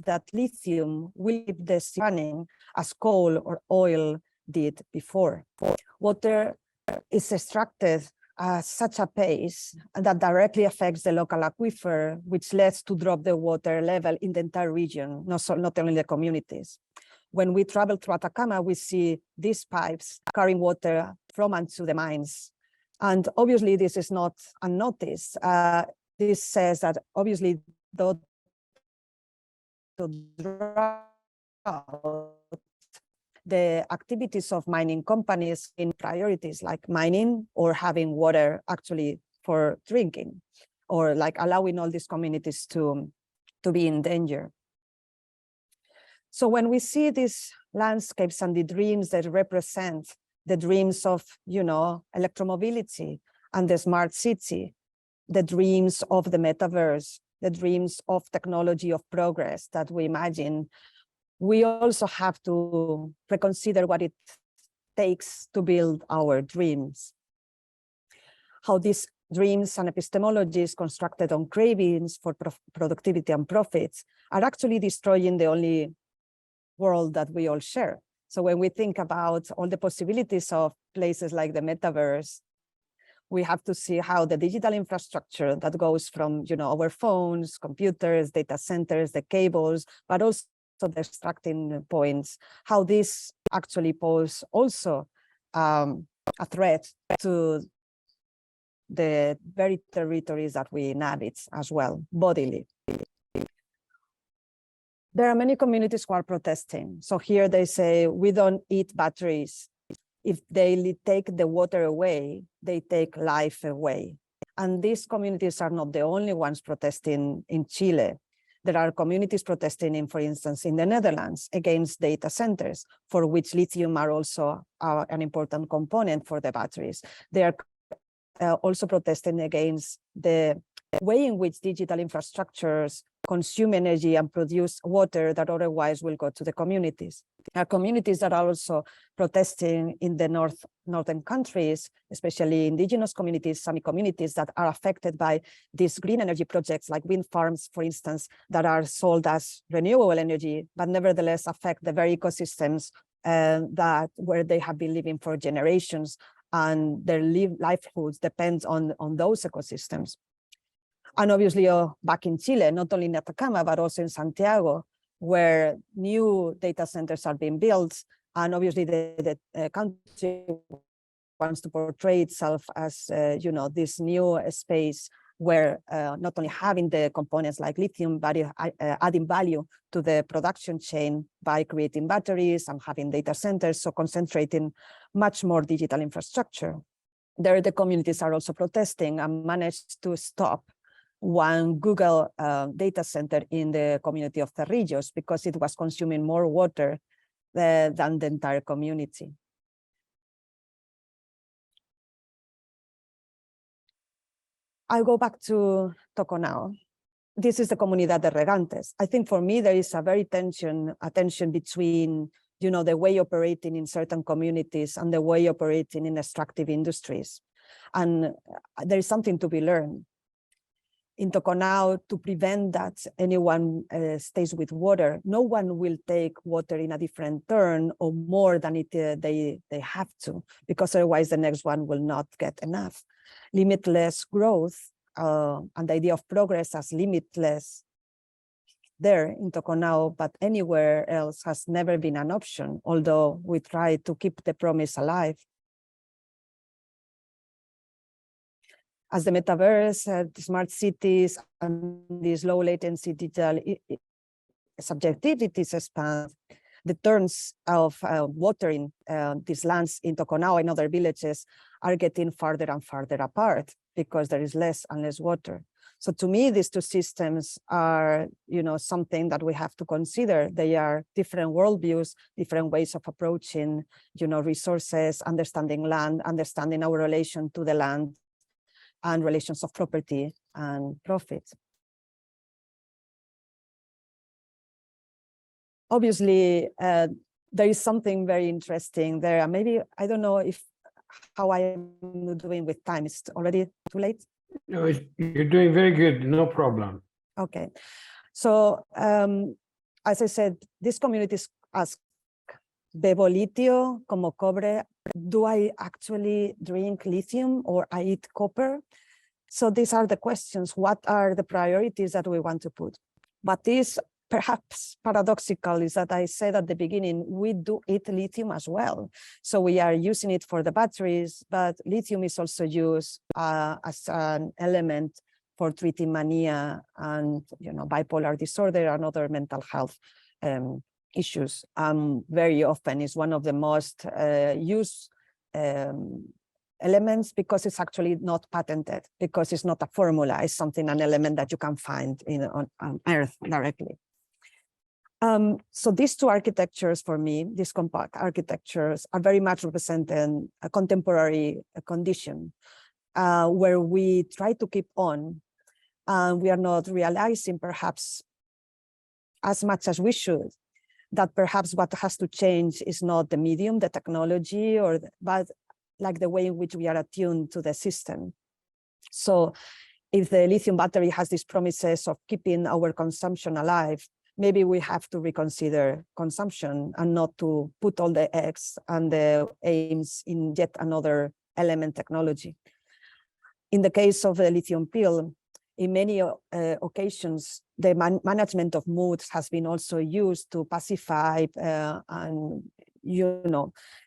that lithium will keep this running as coal or oil did before. Water is extracted at such a pace that directly affects the local aquifer, which leads to drop the water level in the entire region, not only the communities. When we travel through Atacama, we see these pipes carrying water from and to the mines. And obviously this is not unnoticed. This says that obviously the activities of mining companies in priorities like mining or having water actually for drinking, or like allowing all these communities to be in danger. So when we see these landscapes and the dreams that represent the dreams of, electromobility and the smart city, the dreams of the metaverse, the dreams of technology of progress that we imagine, we also have to reconsider what it takes to build our dreams. How these dreams and epistemologies constructed on cravings for productivity and profits are actually destroying the only world that we all share. So when we think about all the possibilities of places like the metaverse, we have to see how the digital infrastructure that goes from, our phones, computers, data centers, the cables, but also the extracting points, how this actually pose also a threat to the very territories that we inhabit as well, bodily. There are many communities who are protesting. So here they say, we don't eat batteries. If they take the water away, they take life away. And these communities are not the only ones protesting in Chile. There are communities protesting, for instance, in the Netherlands against data centers, for which lithium are also an important component for the batteries. They are also protesting against the way in which digital infrastructures consume energy and produce water that otherwise will go to the communities. There are communities that are also protesting in the northern countries, especially indigenous communities, Sami communities that are affected by these green energy projects like wind farms, for instance, that are sold as renewable energy, but nevertheless affect the very ecosystems that where they have been living for generations, and their livelihoods depend on those ecosystems. And obviously back in Chile, not only in Atacama, but also in Santiago, where new data centers are being built. And obviously the country wants to portray itself as, this new space where not only having the components like lithium, but adding value to the production chain by creating batteries and having data centers, so concentrating much more digital infrastructure. There, the communities are also protesting and managed to stop one Google data center in the community of Cerrillos because it was consuming more water than the entire community. I'll go back to Toconao. This is the Comunidad de Regantes. I think for me, there is a very a tension between, the way operating in certain communities and the way operating in extractive industries. And there is something to be learned. In Toconao, to prevent that anyone stays with water, no one will take water in a different turn or more than they have to, because otherwise the next one will not get enough. Limitless growth and the idea of progress as limitless there in Toconao, but anywhere else has never been an option, although we try to keep the promise alive. As the metaverse, the smart cities, and these low latency digital subjectivities expand, the terms of watering these lands in Toconao and other villages are getting farther and farther apart because there is less and less water. So to me, these two systems are, something that we have to consider. They are different worldviews, different ways of approaching, resources, understanding land, understanding our relation to the land, and relations of property and profit. Obviously, there is something very interesting there. Maybe, I don't know how I am doing with time. It's already too late? No, you're doing very good, no problem. Okay. So, as I said, these communities ask, ¿bebo litio como cobre? Do I actually drink lithium or I eat copper? So these are the questions. What are the priorities that we want to put? But this perhaps paradoxical is that I said at the beginning, we do eat lithium as well. So we are using it for the batteries, but lithium is also used as an element for treating mania and bipolar disorder and other mental health issues. Very often is one of the most used elements because it's actually not patented, because it's not a formula, it's an element that you can find on Earth directly. So these two architectures for me, these compact architectures, are very much representing a contemporary condition where we try to keep on, and we are not realizing perhaps as much as we should, that perhaps what has to change is not the medium, the technology, but like the way in which we are attuned to the system. So if the lithium battery has these promises of keeping our consumption alive, maybe we have to reconsider consumption and not to put all the eggs and the aims in yet another element technology. In the case of the lithium pill, in many occasions, the management of moods has been also used to pacify and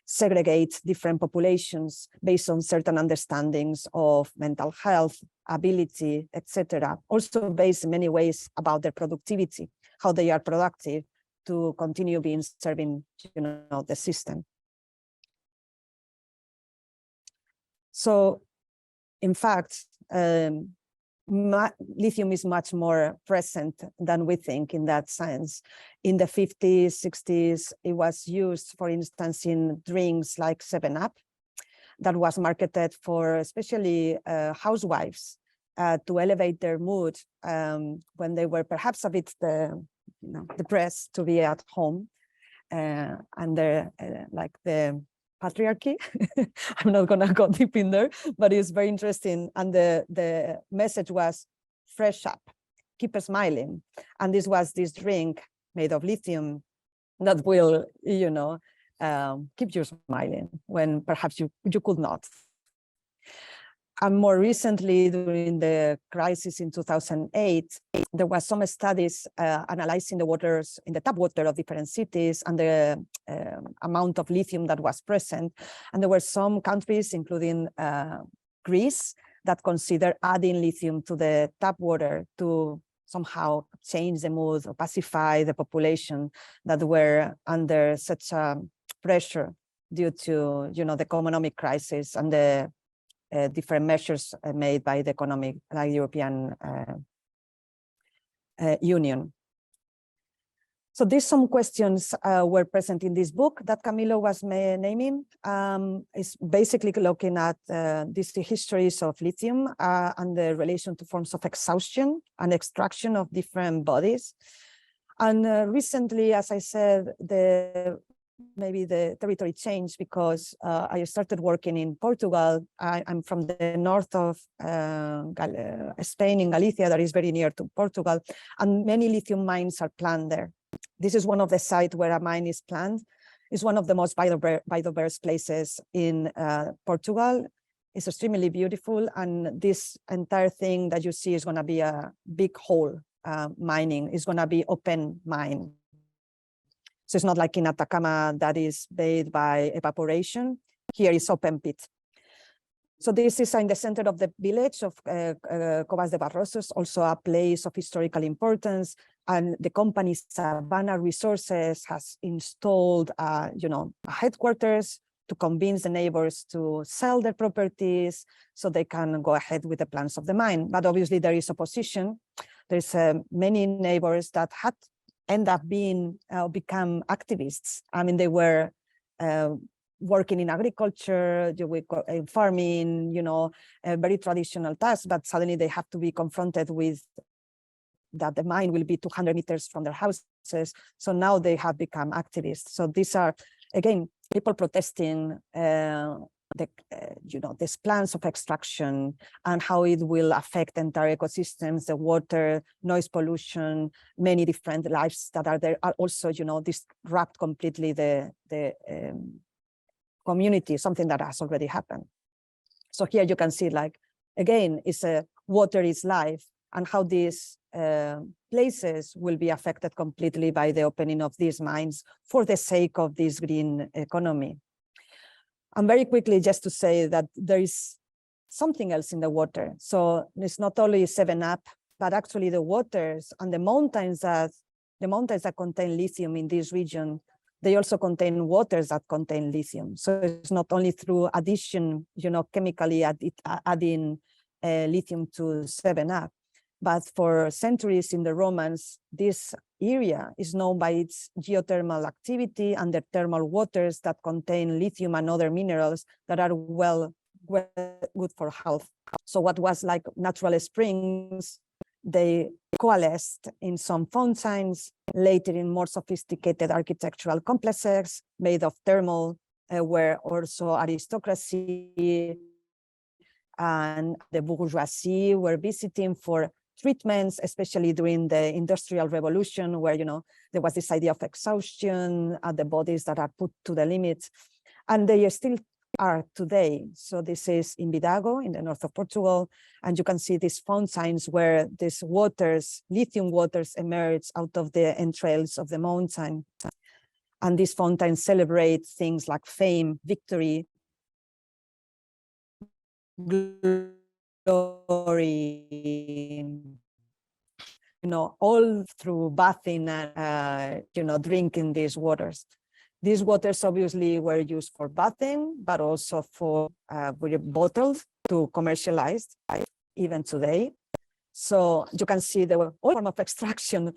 segregate different populations based on certain understandings of mental health, ability, etc. Also based in many ways about their productivity, how they are productive to continue serving the system. So, in fact, lithium is much more present than we think in that sense. In the 50s, 60s, it was used, for instance, in drinks like 7-Up that was marketed for especially housewives to elevate their mood when they were perhaps a bit depressed to be at home under like the patriarchy. I'm not gonna go deep in there, but it's very interesting. And the message was fresh up, keep smiling. And this was this drink made of lithium that will, keep you smiling when perhaps you could not. And more recently, during the crisis in 2008, there was some studies analyzing the waters in the tap water of different cities and the amount of lithium that was present. And there were some countries, including Greece, that consider adding lithium to the tap water to somehow change the mood or pacify the population that were under such pressure due to, the economic crisis and the different measures made by the European Union. So these some questions were present in this book that Camilo was naming. It's basically looking at these histories of lithium and the relation to forms of exhaustion and extraction of different bodies. And recently, as I said, maybe the territory changed because I started working in Portugal. I'm from the north of Spain, in Galicia, that is very near to Portugal, and many lithium mines are planned there. This is one of the sites where a mine is planned. It's one of the most biodiverse places in Portugal. It's extremely beautiful, and this entire thing that you see is going to be a big hole mining. It's going to be open mine. So it's not like in Atacama that is bathed by evaporation. Here is open pit. So this is in the center of the village of Covas de Barrosos, also a place of historical importance. And the company Savannah Resources has installed, a headquarters to convince the neighbors to sell their properties so they can go ahead with the plans of the mine. But obviously there is opposition. There's many neighbors that had end up become activists. I mean, they were working in agriculture, in farming, very traditional tasks, but suddenly they have to be confronted with that the mine will be 200 meters from their houses. So now they have become activists. So these are, again, people protesting these plans of extraction and how it will affect entire ecosystems, the water, noise pollution, many different lives that are there are also, disrupt completely the community, something that has already happened. So here you can see, like, again, water is life, and how these places will be affected completely by the opening of these mines for the sake of this green economy. And very quickly, just to say that there is something else in the water. So it's not only 7-Up, but actually the waters and the mountains that contain lithium in this region, they also contain waters that contain lithium. So it's not only through addition, chemically adding lithium to 7-Up, but for centuries in the Romans, this area is known by its geothermal activity and the thermal waters that contain lithium and other minerals that are well good for health. So what was like natural springs, they coalesced in some fountains, later in more sophisticated architectural complexes made of thermal, where also aristocracy and the bourgeoisie were visiting for treatments, especially during the Industrial Revolution, where there was this idea of exhaustion at the bodies that are put to the limit, and they still are today. So this is in Vidago, in the north of Portugal, and you can see these fountains where these waters, lithium waters, emerge out of the entrails of the mountain, and these fountains celebrate things like fame, victory, glory, all through bathing and, drinking these waters. These waters obviously were used for bathing, but also were bottled to commercialize, even today. So you can see the all form of extraction,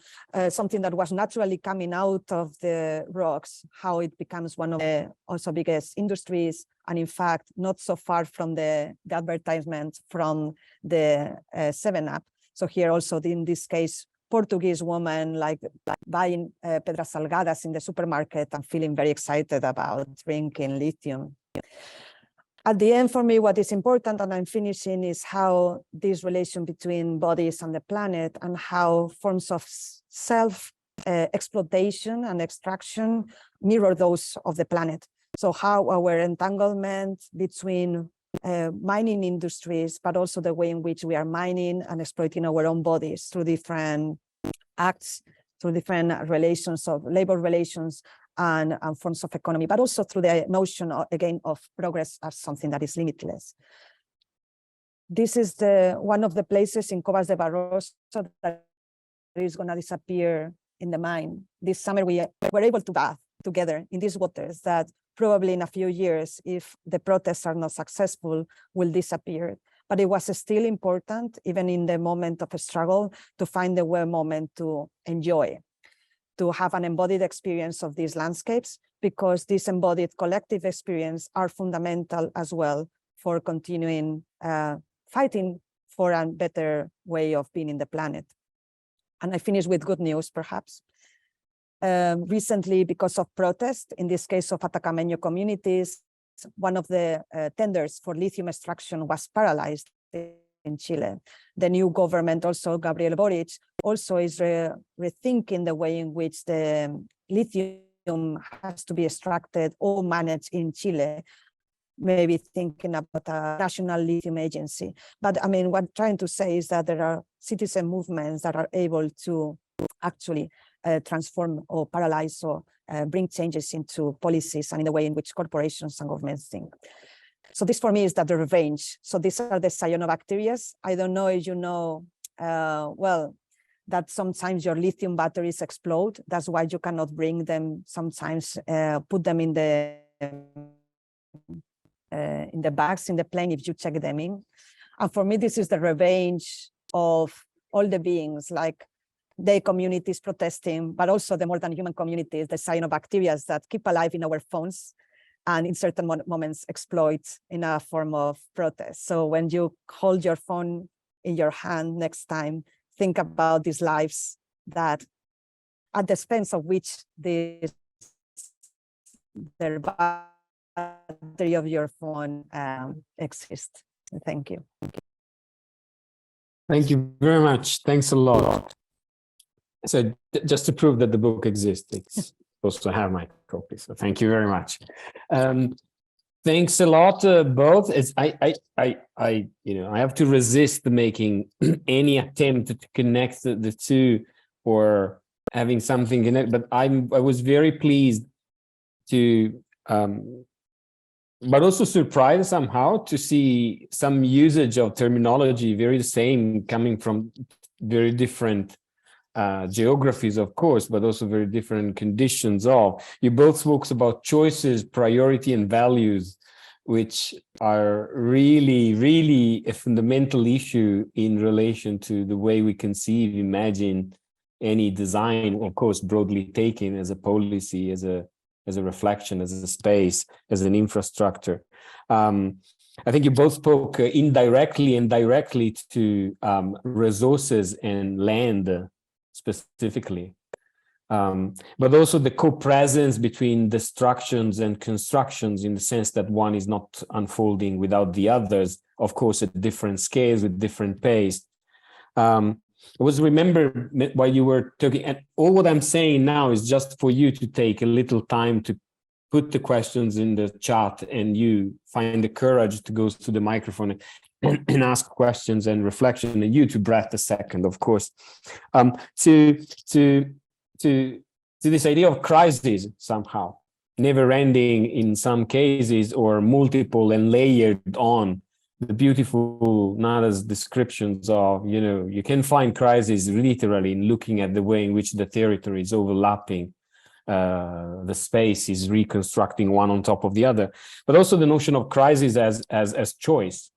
something that was naturally coming out of the rocks, how it becomes one of the also biggest industries. And in fact, not so far from the advertisement from the 7-Up. So here also in this case, Portuguese woman like buying Pedras Salgadas in the supermarket and feeling very excited about drinking lithium. At the end, for me, what is important, and I'm finishing, is how this relation between bodies and the planet and how forms of self-exploitation and extraction mirror those of the planet. So how our entanglement between mining industries, but also the way in which we are mining and exploiting our own bodies through different acts, through different relations of labor relations, and forms of economy, but also through the notion, again, of progress as something that is limitless. This is one of the places in Covas de Barroso that is going to disappear in the mine. This summer, we were able to bath together in these waters that probably in a few years, if the protests are not successful, will disappear. But it was still important, even in the moment of a struggle, to find the moment to enjoy, to have an embodied experience of these landscapes, because this embodied collective experience are fundamental as well for continuing fighting for a better way of being in the planet. And I finish with good news, perhaps. Recently, because of protest, in this case of Atacameño communities, one of the tenders for lithium extraction was paralyzed in Chile. The new government, also Gabriel Boric, also is rethinking the way in which the lithium has to be extracted or managed in Chile, maybe thinking about a national lithium agency. But I mean, what I'm trying to say is that there are citizen movements that are able to actually transform or paralyze or bring changes into policies and in the way in which corporations and governments think. So this for me is that the revenge. So these are the cyanobacteria. I don't know if you know, well, that sometimes your lithium batteries explode. That's why you cannot bring them sometimes, put them in the bags in the plane if you check them in. And for me, this is the revenge of all the beings, like the communities protesting, but also the more than human communities, the cyanobacteria that keep alive in our phones and in certain moments exploit in a form of protest. So when you hold your phone in your hand next time, think about these lives that at the expense of which the battery of your phone exists. Thank you. Thank you very much. Thanks a lot. So just to prove that the book exists, it's supposed to have my copy. So thank you very much. Thanks a lot, both. It's, I have to resist making any attempt to connect the two or having something in it. But I was very pleased to, but also surprised somehow to see some usage of terminology very the same coming from very different geographies, of course, but also very different conditions of. You both spoke about choices, priority, and values, which are really, really a fundamental issue in relation to the way we conceive, imagine any design, of course, broadly taken as a policy, as a reflection, as a space, as an infrastructure. I think you both spoke indirectly and directly to resources and land specifically, but also the co-presence between destructions and constructions, in the sense that one is not unfolding without the others, of course, at different scales with different pace. I was remember while you were talking, and all what I'm saying now is just for you to take a little time to put the questions in the chat, and you find the courage to go to the microphone and ask questions and reflection, and you to breath a second, of course, to this idea of crisis, somehow never ending in some cases, or multiple and layered on. The beautiful Nada's descriptions of, you can find crisis literally in looking at the way in which the territory is overlapping, the space is reconstructing one on top of the other, but also the notion of crisis as choice.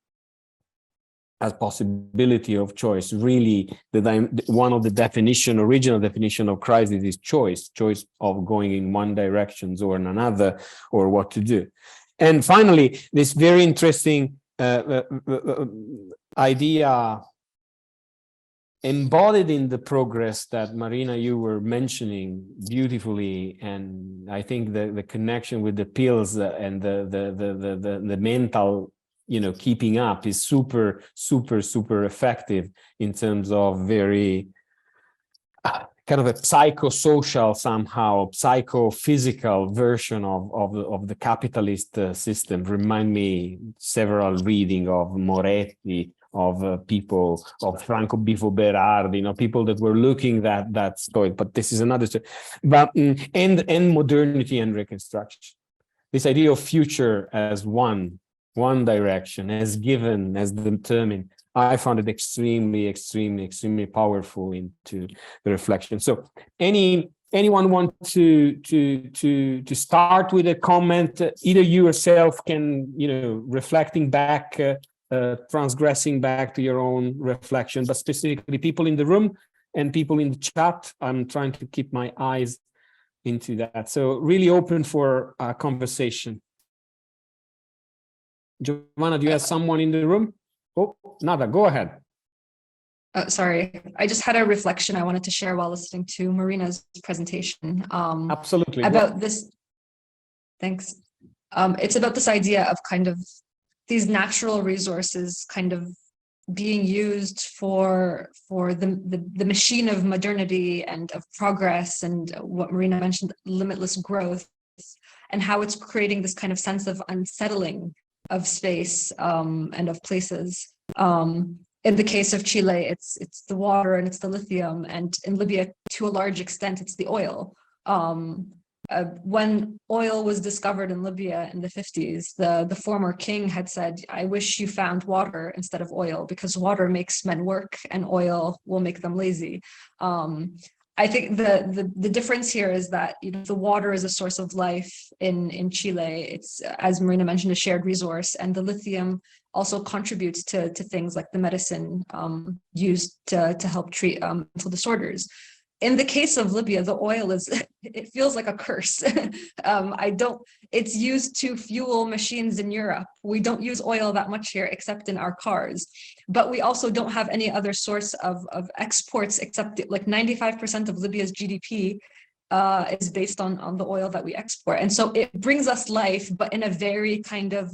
as possibility of choice. Really, one of the original definition of crisis is choice of going in one direction or in another, or what to do. And finally, this very interesting idea embodied in the progress that Marina, you were mentioning beautifully, and I think the connection with the pills and the mental, keeping up is super effective in terms of very kind of a psychosocial, somehow psychophysical version of the capitalist system. Remind me several reading of Moretti, of people, of Franco Bifo Berardi, people that were looking at that story. But this is another story. But and modernity and reconstruction. This idea of future as one direction, as given, as determined, I found it extremely powerful into the reflection. So anyone want to start with a comment? Either you yourself can, reflecting back, transgressing back to your own reflection, but specifically people in the room and people in the chat. I'm trying to keep my eyes into that. So really open for a conversation. Giovanna, do you have someone in the room? Oh, Nada, go ahead. Sorry, I just had a reflection I wanted to share while listening to Marina's presentation. Absolutely. About this. Thanks. It's about this idea of kind of these natural resources kind of being used for the machine of modernity and of progress, and what Marina mentioned, limitless growth, and how it's creating this kind of sense of unsettling of space and of places. In the case of Chile, it's the water and it's the lithium, and in Libya, to a large extent, it's the oil. When oil was discovered in Libya in the 50s, the former king had said, "I wish you found water instead of oil, because water makes men work and oil will make them lazy." I think the difference here is that the water is a source of life in Chile. It's, as Marina mentioned, a shared resource, and the lithium also contributes to things like the medicine used to help treat mental disorders. In the case of Libya, the oil it feels like a curse. It's used to fuel machines in Europe. We don't use oil that much here, except in our cars. But we also don't have any other source of exports, except like 95% of Libya's GDP is based on the oil that we export. And so it brings us life, but in a very kind of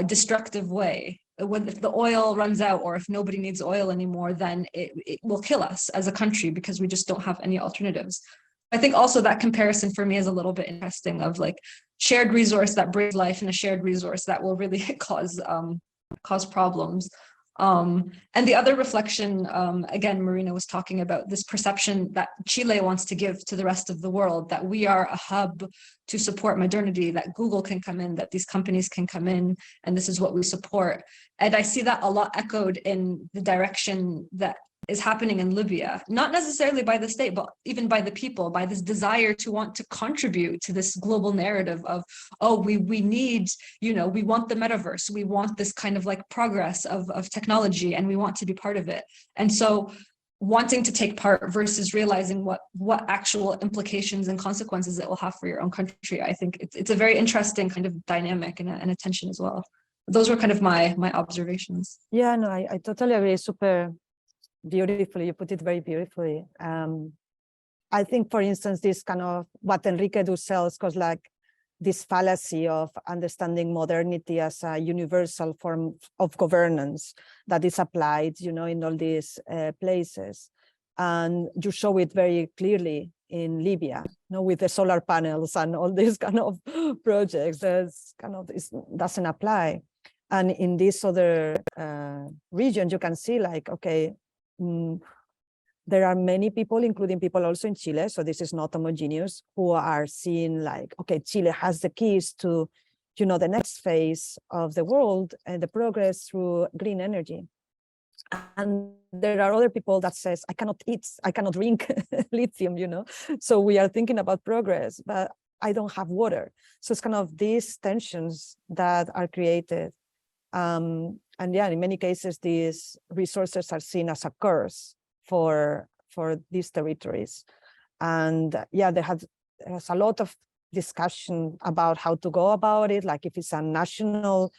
destructive way. If the oil runs out, or if nobody needs oil anymore, then it will kill us as a country, because we just don't have any alternatives. I think also that comparison for me is a little bit interesting, of like shared resource that brings life and a shared resource that will really cause problems. And the other reflection, again, Marina was talking about this perception that Chile wants to give to the rest of the world, that we are a hub to support modernity, that Google can come in, that these companies can come in, and this is what we support. And I see that a lot echoed in the direction that is happening in Libya, not necessarily by the state, but even by the people, by this desire to want to contribute to this global narrative of, oh, we need, we want the metaverse, we want this kind of like progress of technology, and we want to be part of it. And so wanting to take part versus realizing what actual implications and consequences it will have for your own country, I think it's a very interesting kind of dynamic and a tension as well. Those were kind of my observations. Yeah, no, I totally agree. Super beautifully, you put it very beautifully. I think, for instance, this kind of what Enrique Dussel calls like this fallacy of understanding modernity as a universal form of governance that is applied, in all these places. And you show it very clearly in Libya, with the solar panels and all these kind of projects. That's kind of, it doesn't apply. And in this other region, you can see like, okay, there are many people, including people also in Chile, so this is not homogeneous, who are seeing like, okay, Chile has the keys to, the next phase of the world and the progress through green energy. And there are other people that says, I cannot drink lithium, So we are thinking about progress, but I don't have water. So it's kind of these tensions that are created. And yeah, in many cases, these resources are seen as a curse for these territories. And yeah, there's a lot of discussion about how to go about it, like if it's a national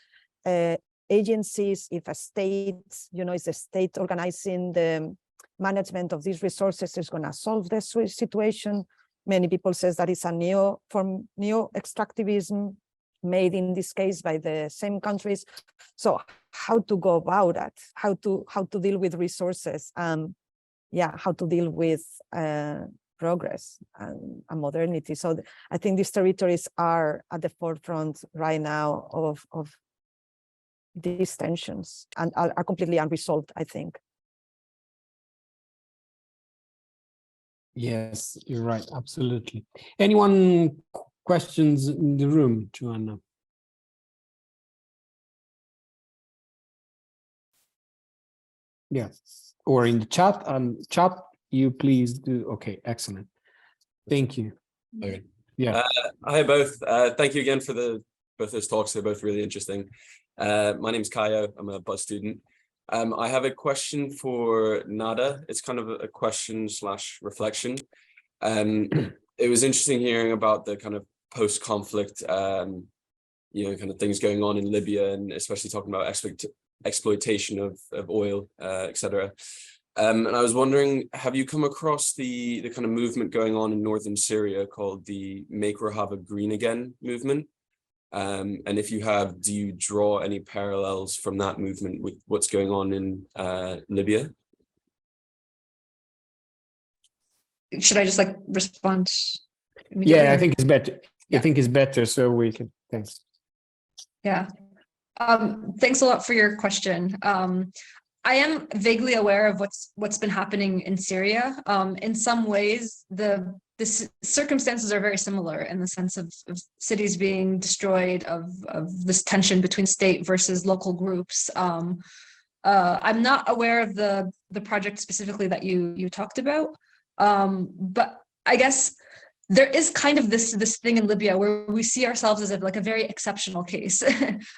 agencies, if a state, is the state organizing the management of these resources is going to solve this situation. Many people says that it's a neo-extractivism made in this case by the same countries. So how to go about that? How to deal with resources? Yeah, how to deal with progress and modernity. So I think these territories are at the forefront right now of these tensions and are completely unresolved, I think. Yes, you're right. Absolutely. Anyone questions in the room, Joanna? Yes, or in the chat. Chat, you please do. Okay, excellent. Thank you. Okay. Yeah. Hi both. Thank you again for both those talks. They're both really interesting. My name's Kayo. I'm a Buzz student. I have a question for Nada. It's kind of a question / reflection. It was interesting hearing about the kind of post-conflict, kind of things going on in Libya, and especially talking about exploitation of oil, etc. And I was wondering, have you come across the kind of movement going on in northern Syria called the Make Rojava Green Again movement? And if you have, do you draw any parallels from that movement with what's going on in Libya? Should I just respond? Yeah, I think it's better. Yeah. I think it's better, so we can. Thanks. Yeah. Thanks a lot for your question. I am vaguely aware of what's been happening in Syria. In some ways, the circumstances are very similar in the sense of cities being destroyed, of this tension between state versus local groups. I'm not aware of the project specifically that you talked about, but I guess there is kind of this thing in Libya where we see ourselves as a very exceptional case.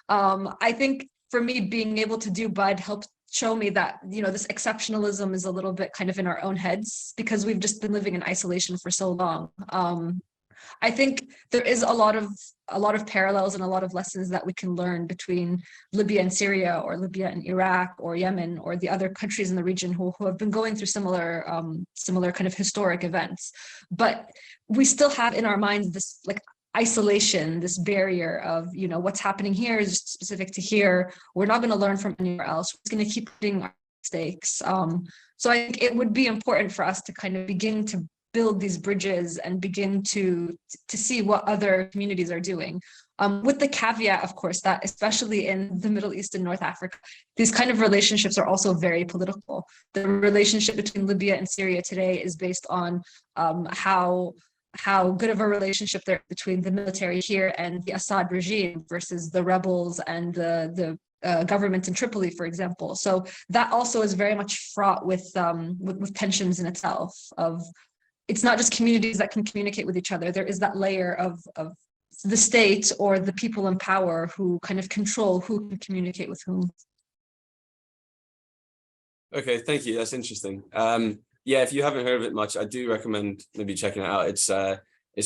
I think for me, being able to do BUD helped show me that this exceptionalism is a little bit kind of in our own heads because we've just been living in isolation for so long. I think there is a lot of parallels and a lot of lessons that we can learn between Libya and Syria, or Libya and Iraq, or Yemen, or the other countries in the region who have been going through similar kind of historic events. But we still have in our minds this isolation, this barrier of what's happening here is specific to here. We're not going to learn from anywhere else. We're going to keep doing our mistakes. So I think it would be important for us to kind of begin to build these bridges and begin to see what other communities are doing. With the caveat, of course, that especially in the Middle East and North Africa, these kind of relationships are also very political. The relationship between Libya and Syria today is based on how good of a relationship there is between the military here and the Assad regime versus the rebels and the government in Tripoli, for example. So that also is very much fraught with tensions in itself. It's not just communities that can communicate with each other. There is that layer of the state or the people in power who kind of control who can communicate with whom. Okay, thank you. That's interesting. Yeah, if you haven't heard of it much, I do recommend maybe checking it out. It's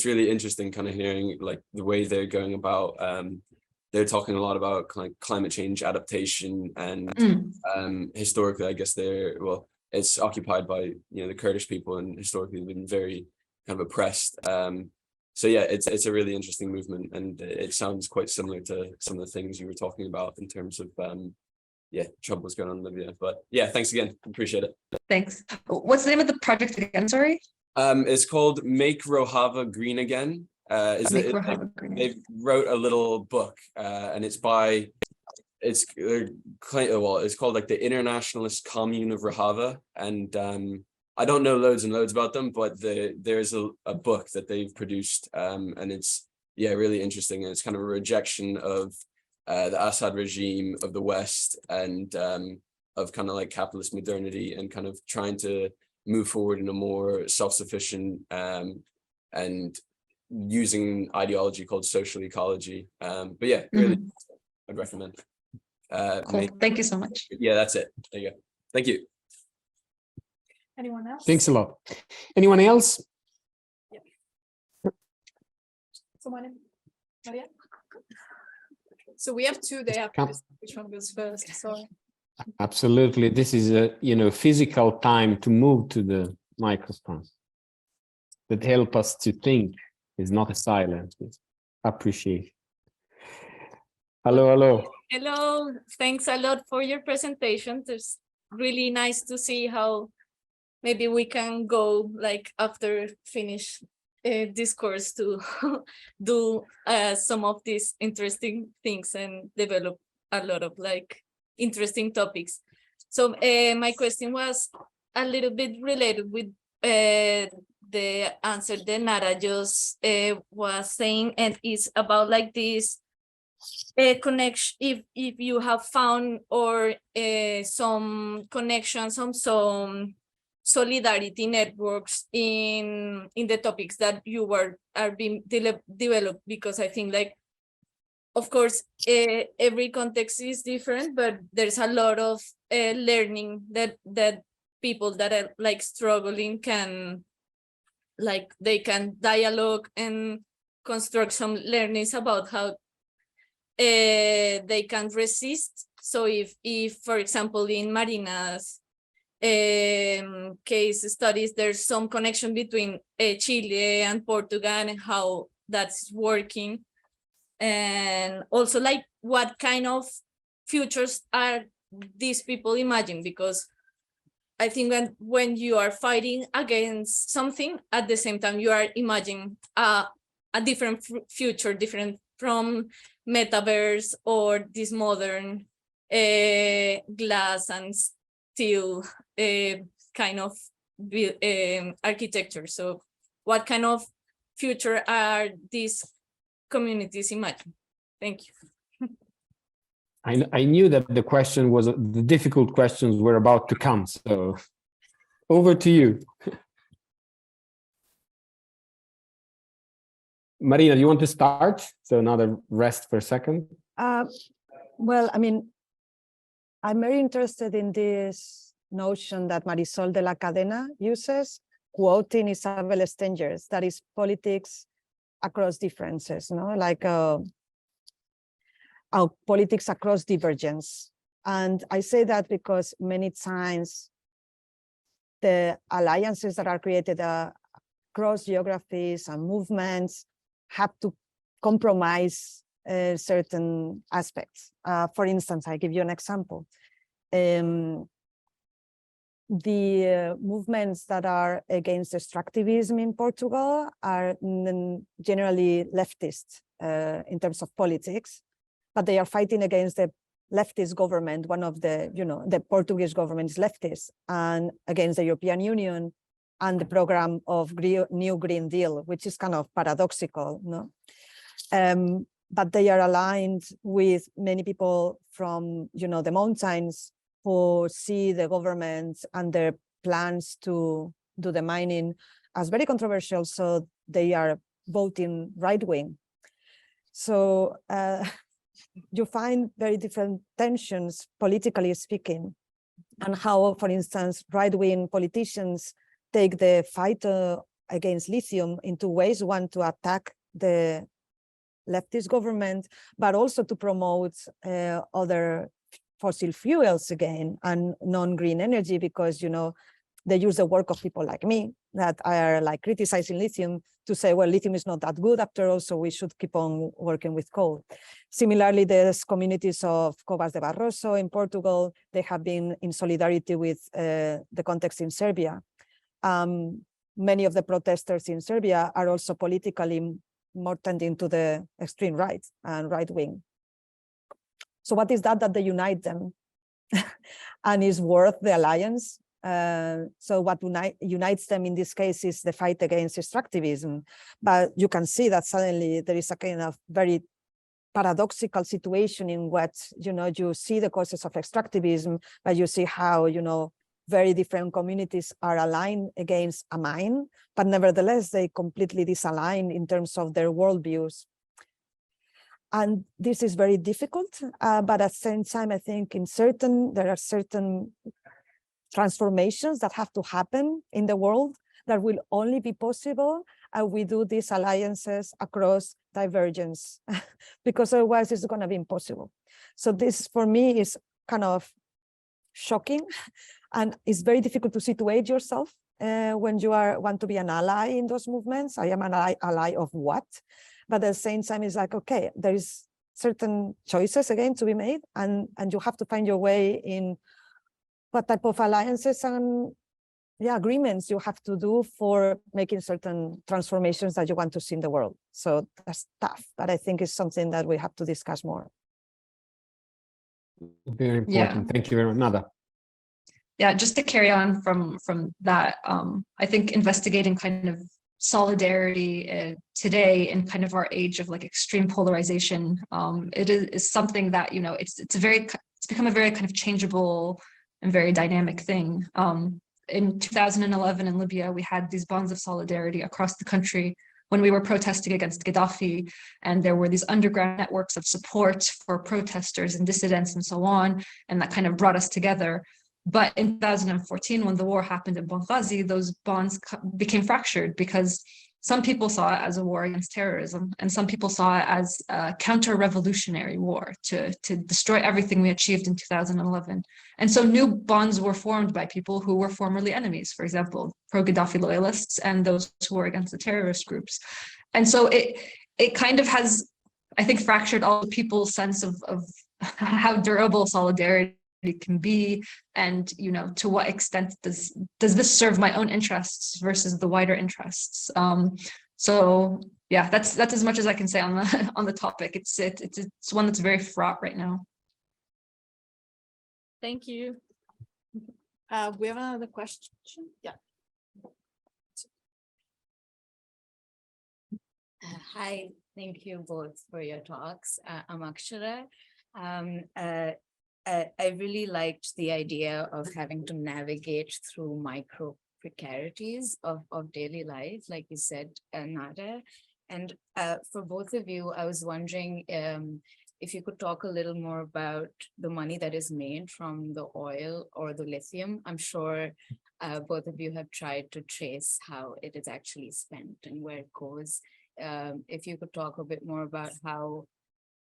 really interesting kind of hearing the way they're going about. They're talking a lot about climate change adaptation, and historically, I guess it's occupied by the Kurdish people, and historically been very kind of oppressed. So yeah, it's a really interesting movement, and it sounds quite similar to some of the things you were talking about in terms of troubles going on in Libya. But yeah, thanks again. Appreciate it. Thanks. What's the name of the project again? Sorry. It's called Make Rojava Green Again. They wrote a little book, and it's called the Internationalist Commune of Rojava, and I don't know loads and loads about them, but there's a book that they've produced, and it's really interesting, and it's kind of a rejection of the Assad regime, of the West, and of kind of capitalist modernity, and kind of trying to move forward in a more self-sufficient and using ideology called social ecology. But yeah, really, I'd recommend. Cool. Thank you so much. Yeah, that's it. There you go. Thank you. Anyone else? Thanks a lot. Anyone else? Someone? Maria? So we have two. They have to decide which one goes first. Sorry. Absolutely. This is a physical time to move to the microphone that help us to think. Is not a silence. It's appreciate. Hello, hello. Hello, thanks a lot for your presentation. It's really nice to see how maybe we can go like after finish this course to do some of these interesting things and develop a lot of like interesting topics. So my question was a little bit related with the answer that Nara just was saying, and it's about like this connection, if you have found or some connections, some solidarity networks in the topics that you are being developed, because I think like, of course, every context is different, but there's a lot of learning that people that are like struggling can, like they can dialogue and construct some learnings about how they can resist. So if for example in Marina's case studies, there's some connection between Chile and Portugal and how that's working, and also like what kind of futures are these people imagine, because I think when you are fighting against something, at the same time you are imagining a different future, different from metaverse or this modern glass and steel kind of architecture. So what kind of future are these communities imagine? Thank you. I knew that the question was, the difficult questions were about to come. So over to you. Marina, do you want to start? So another rest for a second. Well, I mean, I'm very interested in this notion that Marisol de la Cadena uses, quoting Isabel Stengers, that is politics across differences, no? Like politics across divergence. And I say that because many times the alliances that are created across geographies and movements have to compromise certain aspects. For instance, I give you an example. The movements that are against extractivism in Portugal are generally leftist in terms of politics, but they are fighting against the leftist government. One of the, the Portuguese government is leftist, and against the European Union and the program of New Green Deal, which is kind of paradoxical, no? But they are aligned with many people from, the mountains who see the government and their plans to do the mining as very controversial, so they are voting right-wing. So you find very different tensions, politically speaking, and how, for instance, right-wing politicians take the fight against lithium in two ways: one, to attack the leftist government, but also to promote other fossil fuels again and non-green energy, because they use the work of people like me that are like criticizing lithium to say, well, lithium is not that good after all, so we should keep on working with coal. Similarly, there's communities of Covas de Barroso in Portugal. They have been in solidarity with the context in Serbia. Many of the protesters in Serbia are also politically more tending to the extreme right and right wing. So what is that they unite them and is worth the alliance? So what unites them in this case is the fight against extractivism. But you can see that suddenly there is a kind of very paradoxical situation in which, you see the causes of extractivism, but you see how, very different communities are aligned against a mine, but nevertheless, they completely disalign in terms of their worldviews. And this is very difficult, but at the same time, I think there are certain transformations that have to happen in the world that will only be possible and we do these alliances across divergence, because otherwise it's going to be impossible. So this for me is kind of shocking, and it's very difficult to situate yourself when you want to be an ally in those movements. I am an ally of what? But at the same time, it's like, okay, there is certain choices again to be made, and you have to find your way in what type of alliances and agreements you have to do for making certain transformations that you want to see in the world. So that's tough, but I think it's something that we have to discuss more. Very important. Yeah. Thank you very much. Nada. Yeah, just to carry on from that, I think investigating kind of solidarity today in kind of our age of like extreme polarization, it is something that, you know, it's become a very kind of changeable and very dynamic thing. In 2011 in Libya, we had these bonds of solidarity across the country when we were protesting against Gaddafi, and there were these underground networks of support for protesters and dissidents and so on, and that kind of brought us together. But in 2014, when the war happened in Benghazi, those bonds became fractured because some people saw it as a war against terrorism, and some people saw it as a counter-revolutionary war to destroy everything we achieved in 2011. And so new bonds were formed by people who were formerly enemies, for example, pro-Gaddafi loyalists and those who were against the terrorist groups. And so it kind of has, I think, fractured all the people's sense of how durable solidarity can be, and, you know, to what extent does this serve my own interests versus the wider interests. So yeah, that's as much as I can say on the topic. It's one that's very fraught right now. Thank you. We have another question. Yeah. Hi, thank you both for your talks. I'm Akshara. I really liked the idea of having to navigate through micro precarities of daily life, like you said, Nada. And for both of you, I was wondering if you could talk a little more about the money that is made from the oil or the lithium. I'm sure both of you have tried to trace how it is actually spent and where it goes. If you could talk a bit more about how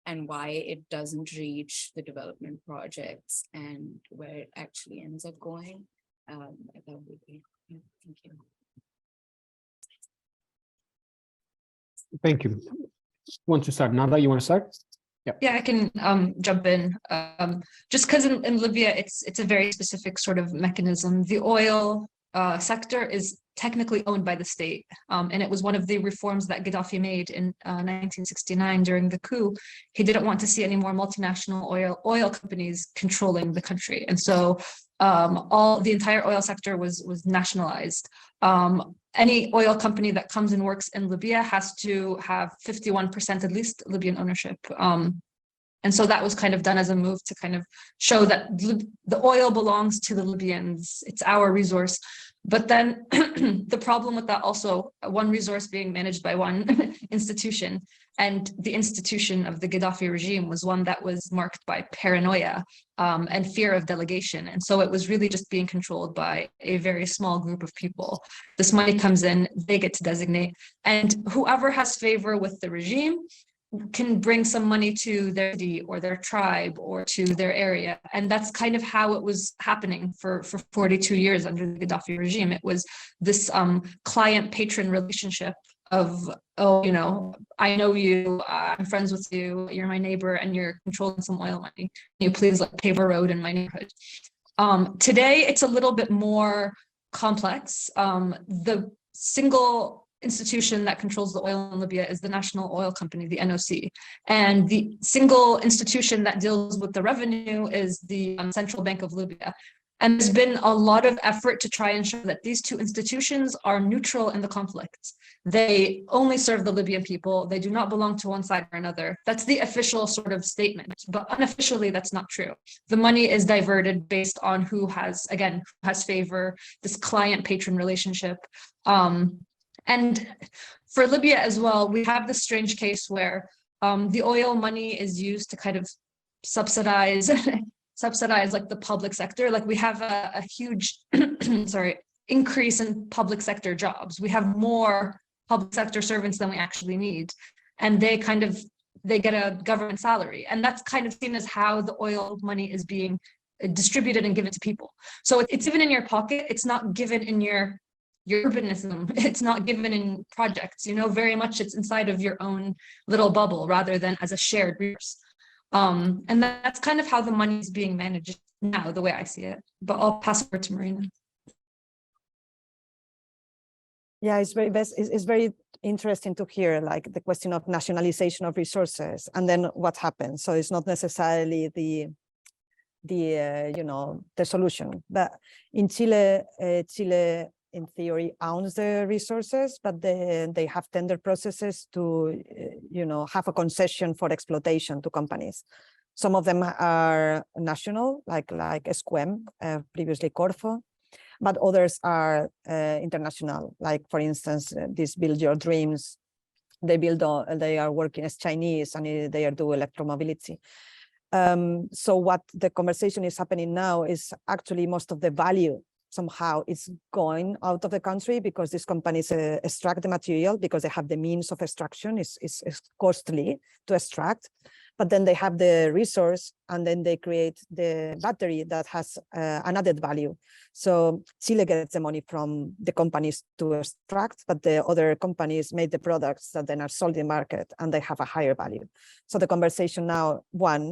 and why it doesn't reach the development projects and where it actually ends up going. That would be great. Thank you. Thank you. Want to start? Nada, you want to start? Yeah, I can jump in. Just because in Libya, it's a very specific sort of mechanism. The oil sector is technically owned by the state. And it was one of the reforms that Gaddafi made in 1969 during the coup. He didn't want to see any more multinational oil companies controlling the country. And so the entire oil sector was nationalized. Any oil company that comes and works in Libya has to have 51% at least Libyan ownership. And so that was kind of done as a move to kind of show that the oil belongs to the Libyans. It's our resource. But then the problem with that also, one resource being managed by one institution, and the institution of the Gaddafi regime was one that was marked by paranoia and fear of delegation. And so it was really just being controlled by a very small group of people. This money comes in, they get to designate, and whoever has favor with the regime can bring some money to their city or their tribe or to their area. And that's kind of how it was happening for 42 years under the Gaddafi regime. It was this client-patron relationship of, oh, you know, I know you, I'm friends with you, you're my neighbor, and you're controlling some oil money. Can you please like pave a road in my neighborhood? Today, it's a little bit more complex. The single institution that controls the oil in Libya is the National Oil Company, the NOC. And the single institution that deals with the revenue is the Central Bank of Libya. And there's been a lot of effort to try and show that these two institutions are neutral in the conflict. They only serve the Libyan people. They do not belong to one side or another. That's the official sort of statement, but unofficially that's not true. The money is diverted based on who has favor, this client-patron relationship. And for Libya as well, we have this strange case where the oil money is used to kind of subsidize like the public sector. Like we have a huge sorry, increase in public sector jobs. We have more public sector servants than we actually need. And they get a government salary. And that's kind of seen as how the oil money is being distributed and given to people. So it's even in your pocket. It's not given in your urbanism. It's not given in projects, you know, very much it's inside of your own little bubble rather than as a shared resource. And that's kind of how the money is being managed now, the way I see it. But I'll pass over to Marina. Yeah, it's very interesting to hear like the question of nationalization of resources and then what happens. So it's not necessarily the solution. But in Chile, Chile in theory owns the resources, but they have tender processes to have a concession for exploitation to companies. Some of them are national, like SQM, previously Corfo, but others are international, like for instance, this Build Your Dreams. They are working as Chinese and they are doing electromobility. So what the conversation is happening now is actually most of the value somehow is going out of the country because these companies extract the material because they have the means of extraction. It's costly to extract, but then they have the resource and then they create the battery that has an added value. So Chile gets the money from the companies to extract, but the other companies make the products that then are sold in the market and they have a higher value. So the conversation now, by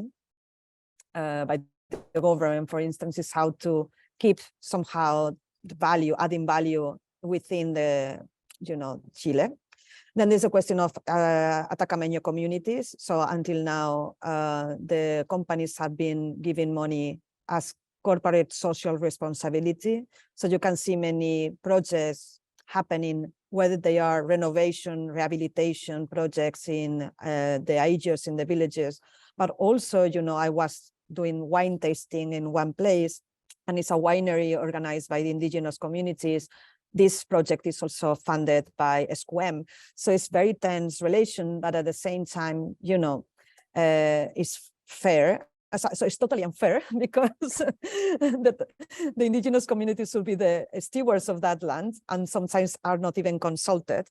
the government, for instance, is how to keep somehow the value, adding value within the, Chile. Then there's a question of Atacameño communities. So until now, the companies have been giving money as corporate social responsibility. So you can see many projects happening, whether they are renovation, rehabilitation projects in the ageos, in the villages, but also, I was doing wine tasting in one place, and it's a winery organized by the indigenous communities. This project is also funded by SQM. So it's very tense relation, but at the same time, it's fair. So it's totally unfair because the indigenous communities will be the stewards of that land and sometimes are not even consulted.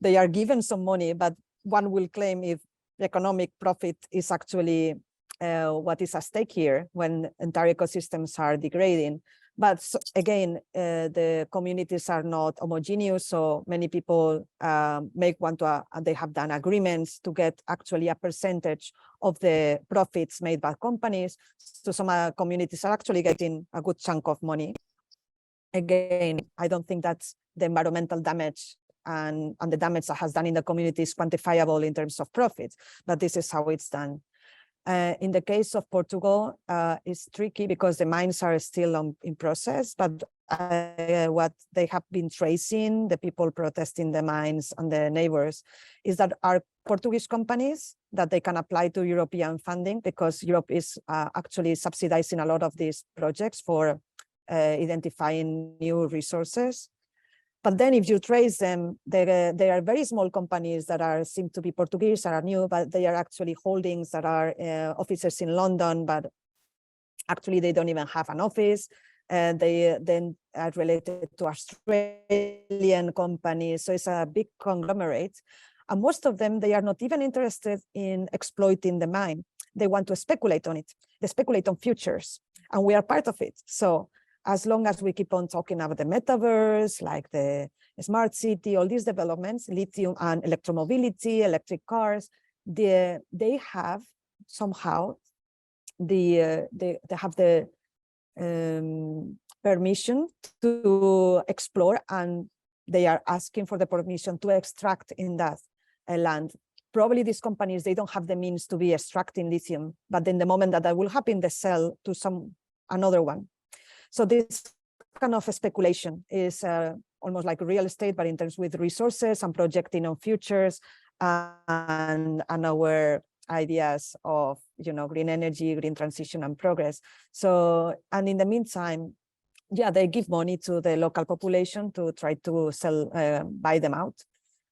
They are given some money, but one will claim if economic profit is actually what is at stake here when entire ecosystems are degrading. But again, the communities are not homogeneous, so many people they have done agreements to get actually a percentage of the profits made by companies. So some communities are actually getting a good chunk of money. Again, I don't think that's the environmental damage and the damage that has done in the community is quantifiable in terms of profits, but this is how it's done. In the case of Portugal, it's tricky because the mines are still in process, but what they have been tracing, the people protesting the mines and the neighbors, is that are Portuguese companies that they can apply to European funding because Europe is actually subsidizing a lot of these projects for identifying new resources. But then if you trace them, they are very small companies that seem to be Portuguese, that are new, but they are actually holdings that are offices in London, but actually they don't even have an office. They then are related to Australian companies. So it's a big conglomerate. And most of them, they are not even interested in exploiting the mine. They want to speculate on it. They speculate on futures, and we are part of it. So as long as we keep on talking about the metaverse, like the smart city, all these developments, lithium and electromobility, electric cars, they have somehow they have the permission to explore, and they are asking for the permission to extract in that land. Probably these companies, they don't have the means to be extracting lithium, but in the moment that will happen, they sell to another one. So this kind of speculation is almost like real estate, but in terms with resources and projecting on futures and our ideas of green energy, green transition, and progress. So, and in the meantime, yeah, they give money to the local population to try to buy them out.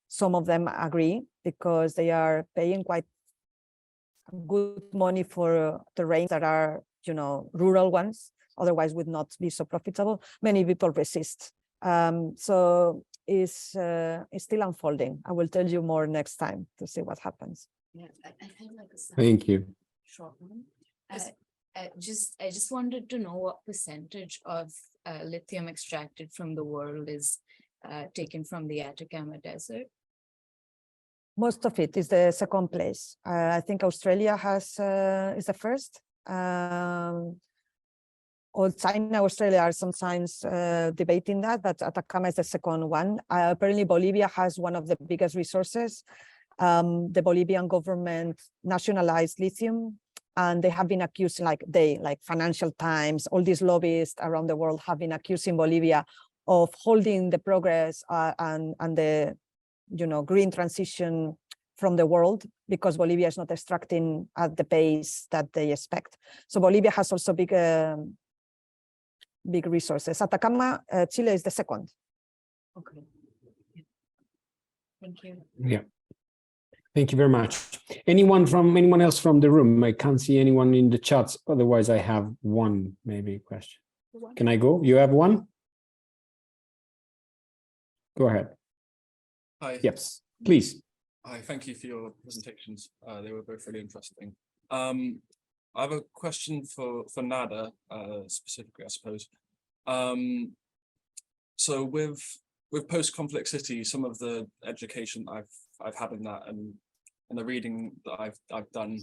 Some of them agree because they are paying quite good money for terrains that are, rural ones, otherwise would not be so profitable. Many people resist. So it's still unfolding. I will tell you more next time to see what happens. Yeah, I have like a Thank you. short one. I just wanted to know what percentage of lithium extracted from the world is taken from the Atacama Desert. Most of it is the second place. I think Australia is the first. Or China, Australia are sometimes debating that, but Atacama is the second one. Apparently, Bolivia has one of the biggest resources. The Bolivian government nationalized lithium, and they have been accused, like Financial Times, all these lobbyists around the world have been accusing Bolivia of holding the progress and the green transition from the world, because Bolivia is not extracting at the pace that they expect. So Bolivia has also big resources. Atacama, Chile is the second. Okay. Yeah. Thank you. Yeah. Thank you very much. Anyone else from the room? I can't see anyone in the chats. Otherwise, I have one maybe question. Can I go? You have one? Go ahead. Hi. Yes, please. Hi, thank you for your presentations. They were both really interesting. I have a question for Nada, specifically, I suppose. So with post-conflict cities, some of the education I've had in that and the reading that I've done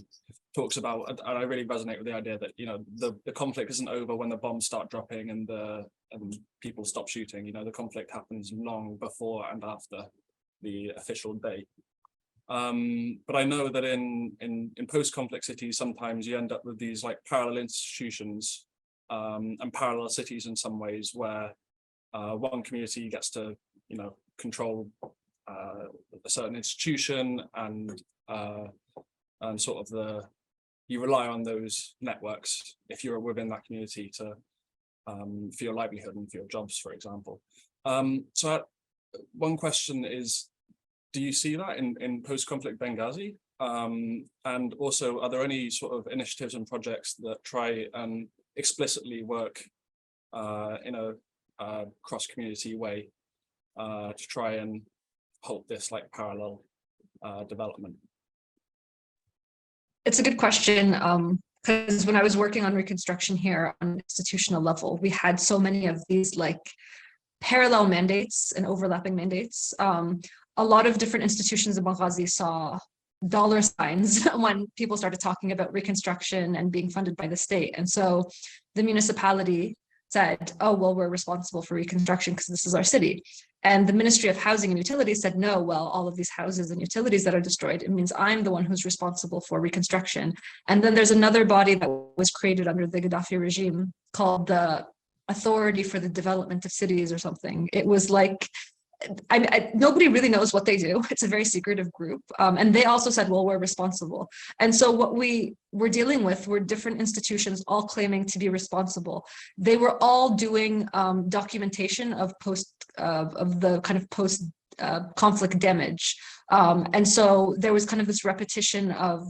talks about, and I really resonate with the idea that the conflict isn't over when the bombs start dropping and people stop shooting. The conflict happens long before and after the official date. But I know that in post-conflict cities, sometimes you end up with these like parallel institutions and parallel cities in some ways, where one community gets to control a certain institution and sort of you rely on those networks if you're within that community to for your livelihood and for your jobs, for example. So one question is, do you see that in post-conflict Benghazi? And also, are there any sort of initiatives and projects that try and explicitly work in a cross-community way to try and halt this like parallel development? It's a good question, because when I was working on reconstruction here on an institutional level, we had so many of these like parallel mandates and overlapping mandates. A lot of different institutions in Benghazi saw dollar signs when people started talking about reconstruction and being funded by the state. And so the municipality said, oh, well, we're responsible for reconstruction because this is our city. And the Ministry of Housing and Utilities said, no, well, all of these houses and utilities that are destroyed, it means I'm the one who's responsible for reconstruction. And then there's another body that was created under the Gaddafi regime called the Authority for the Development of Cities or something. It was like, nobody really knows what they do. It's a very secretive group. And they also said, well, we're responsible. And so what we were dealing with were different institutions all claiming to be responsible. They were all doing documentation of the kind of post conflict damage. And so there was kind of this repetition of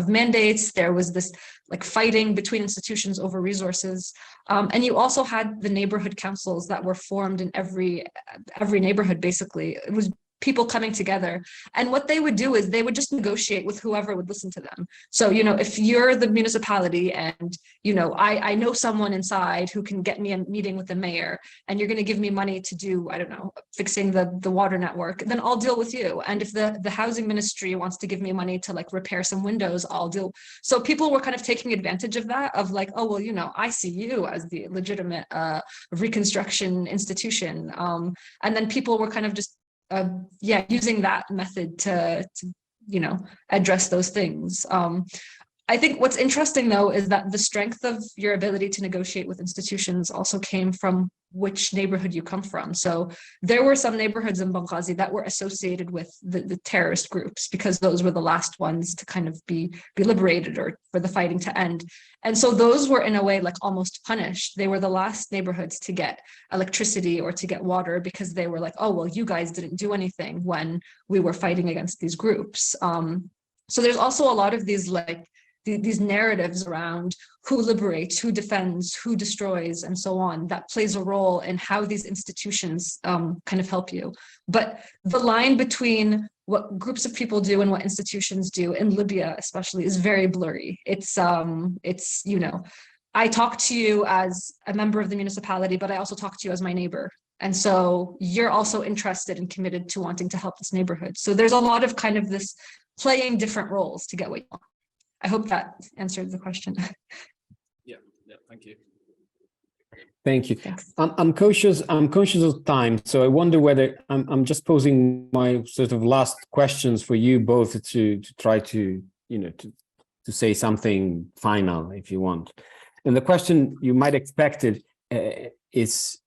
mandates. There was this like fighting between institutions over resources. And you also had the neighborhood councils that were formed in every neighborhood, basically. It was people coming together. And what they would do is they would just negotiate with whoever would listen to them. So, if you're the municipality and, I know someone inside who can get me a meeting with the mayor, and you're going to give me money to do, I don't know, fixing the water network, then I'll deal with you. And if the housing ministry wants to give me money to like repair some windows, I'll deal. So people were kind of taking advantage of that, of like, oh, well, I see you as the legitimate reconstruction institution. And then people were kind of just using that method to address those things. I think what's interesting, though, is that the strength of your ability to negotiate with institutions also came from which neighborhood you come from. So there were some neighborhoods in Benghazi that were associated with the terrorist groups, because those were the last ones to kind of be liberated or for the fighting to end. And so those were in a way like almost punished. They were the last neighborhoods to get electricity or to get water, because they were like, oh, well, you guys didn't do anything when we were fighting against these groups. So there's also a lot of these like these narratives around who liberates, who defends, who destroys, and so on, that plays a role in how these institutions kind of help you. But the line between what groups of people do and what institutions do in Libya especially is very blurry. It's you know, I talk to you as a member of the municipality, but I also talk to you as my neighbor. And so you're also interested and committed to wanting to help this neighborhood. So there's a lot of kind of this playing different roles to get what you want. I hope that answered the question. Yeah, thank you. Thank you. Thanks. I'm conscious of time, so I wonder whether I'm just posing my sort of last questions for you both to try to, you know, to say something final if you want. And the question you might expect is,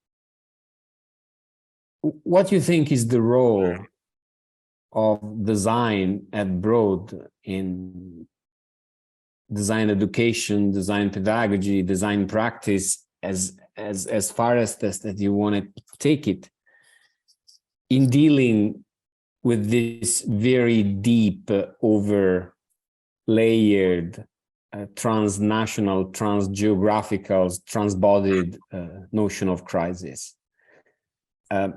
what do you think is the role of design at Broad in design education, design pedagogy, design practice, as far as that you want to take it, in dealing with this very deep, over-layered, transnational, transgeographical, transbodied notion of crisis? And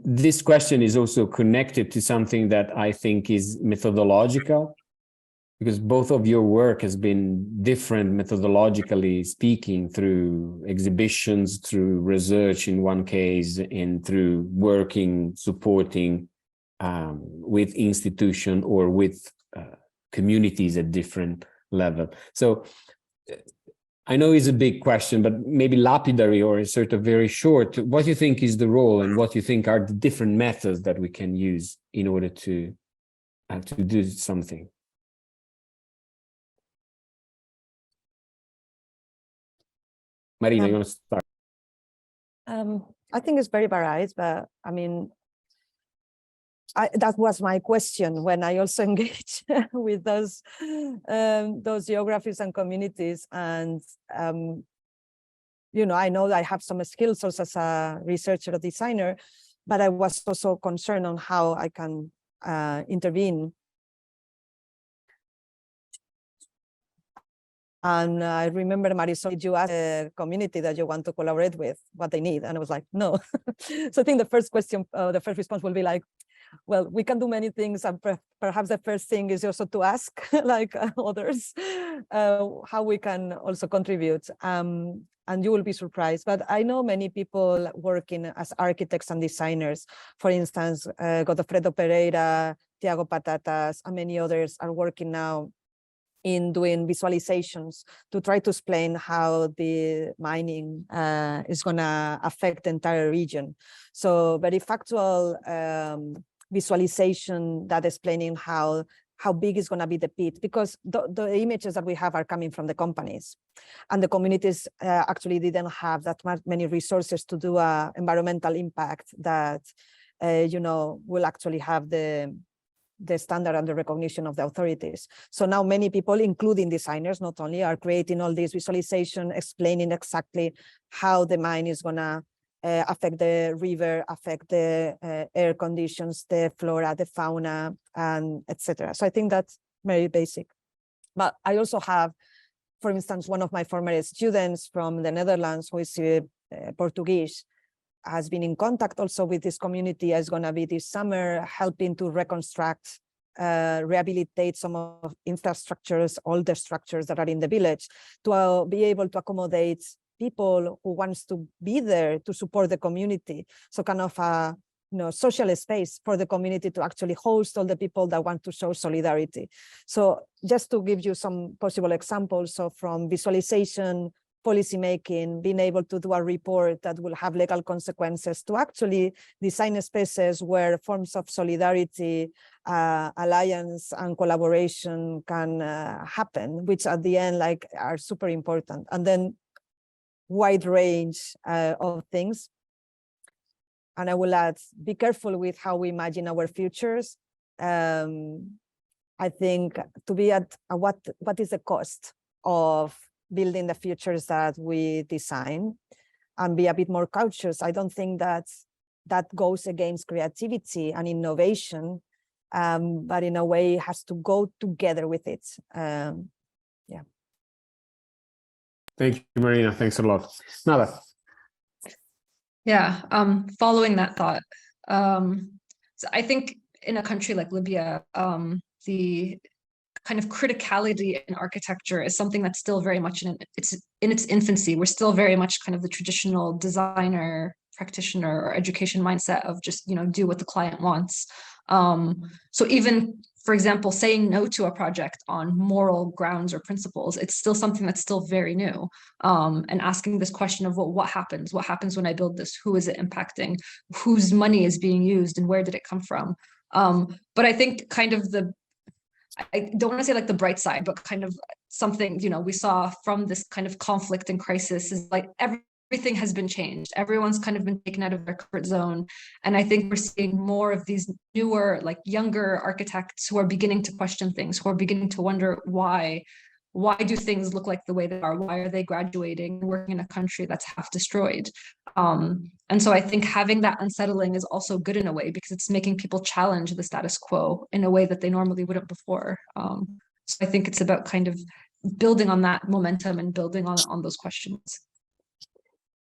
this question is also connected to something that I think is methodological, because both of your work has been different methodologically speaking, through exhibitions, through research in one case, and through working, supporting with institution or with communities at different level. So I know it's a big question, but maybe lapidary or sort of very short, what do you think is the role and what do you think are the different methods that we can use in order to do something? Marina, you want to start? I think it's very varied, but I mean, that was my question when I also engaged with those geographies and communities. And, you know that I have some skills also as a researcher or designer, but I was also concerned on how I can intervene. And I remember, Marisol, you asked the community that you want to collaborate with what they need. And I was like, no. So I think the first question, the first response will be like, well, we can do many things. And perhaps the first thing is also to ask like others how we can also contribute. And you will be surprised. But I know many people working as architects and designers. For instance, Godofredo Pereira, Tiago Patatas, and many others are working now in doing visualizations to try to explain how the mining is going to affect the entire region. So very factual visualization that explaining how big is going to be the pit, because the images that we have are coming from the companies, and the communities actually didn't have that many resources to do an environmental impact that will actually have the standard and the recognition of the authorities. So now many people, including designers, not only, are creating all these visualization, explaining exactly how the mine is going to affect the river, affect the air conditions, the flora, the fauna, and etc. So I think that's very basic. But I also have, for instance, one of my former students from the Netherlands, who is Portuguese, has been in contact also with this community, is going to be this summer helping to reconstruct, rehabilitate some of infrastructures, older structures that are in the village, to be able to accommodate people who wants to be there to support the community. So kind of a social space for the community to actually host all the people that want to show solidarity. So just to give you some possible examples, so from visualization, policy making, being able to do a report that will have legal consequences, to actually design spaces where forms of solidarity, alliance and collaboration can happen, which at the end are super important. And then wide range of things. And I will add, be careful with how we imagine our futures. I think to be at what is the cost of building the futures that we design, and be a bit more cautious. I don't think that goes against creativity and innovation. but in a way it has to go together with it. Yeah. Thank you, Marina. Thanks a lot. Nada. Yeah, following that thought, so I think in a country like Libya, the kind of criticality in architecture is something that's still very much in its infancy. We're still very much kind of the traditional designer, practitioner, or education mindset of just, you know, do what the client wants. So even, for example, saying no to a project on moral grounds or principles, it's still something that's still very new. And asking this question of, well, what happens? What happens when I build this? Who is it impacting? Whose money is being used and where did it come from? But I think kind of I don't want to say like the bright side, but kind of something, you know, we saw from this kind of conflict and crisis is like everything has been changed. Everyone's kind of been taken out of their comfort zone. And I think we're seeing more of these newer, like younger architects who are beginning to question things, who are beginning to wonder why do things look like the way they are? Why are they graduating, working in a country that's half destroyed? And so I think having that unsettling is also good in a way because it's making people challenge the status quo in a way that they normally wouldn't before. So I think it's about kind of building on that momentum and building on those questions.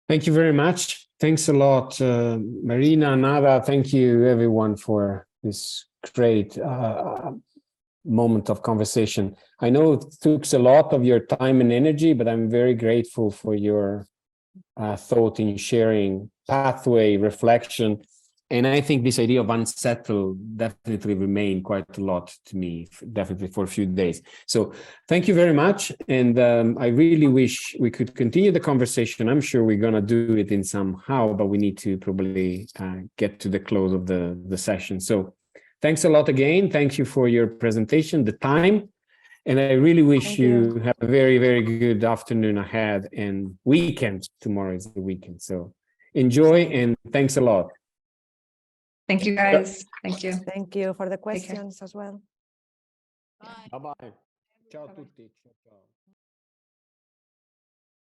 Thank you very much. Thanks a lot, Marina, Nada. Thank you, everyone, for this great moment of conversation. I know it took a lot of your time and energy, but I'm very grateful for your thought in sharing pathway, reflection. And I think this idea of unsettled definitely remained quite a lot to me, definitely for a few days. So thank you very much. And I really wish we could continue the conversation. I'm sure we're going to do it in somehow, but we need to probably get to the close of the session. So thanks a lot again. Thank you for your presentation, the time. And I really wish you have a very, very good afternoon ahead and weekend. Tomorrow is the weekend. So enjoy and thanks a lot. Thank you, guys. Thank you. Thank you for the questions as well. Bye-bye. Ciao a tutti. Ciao, ciao.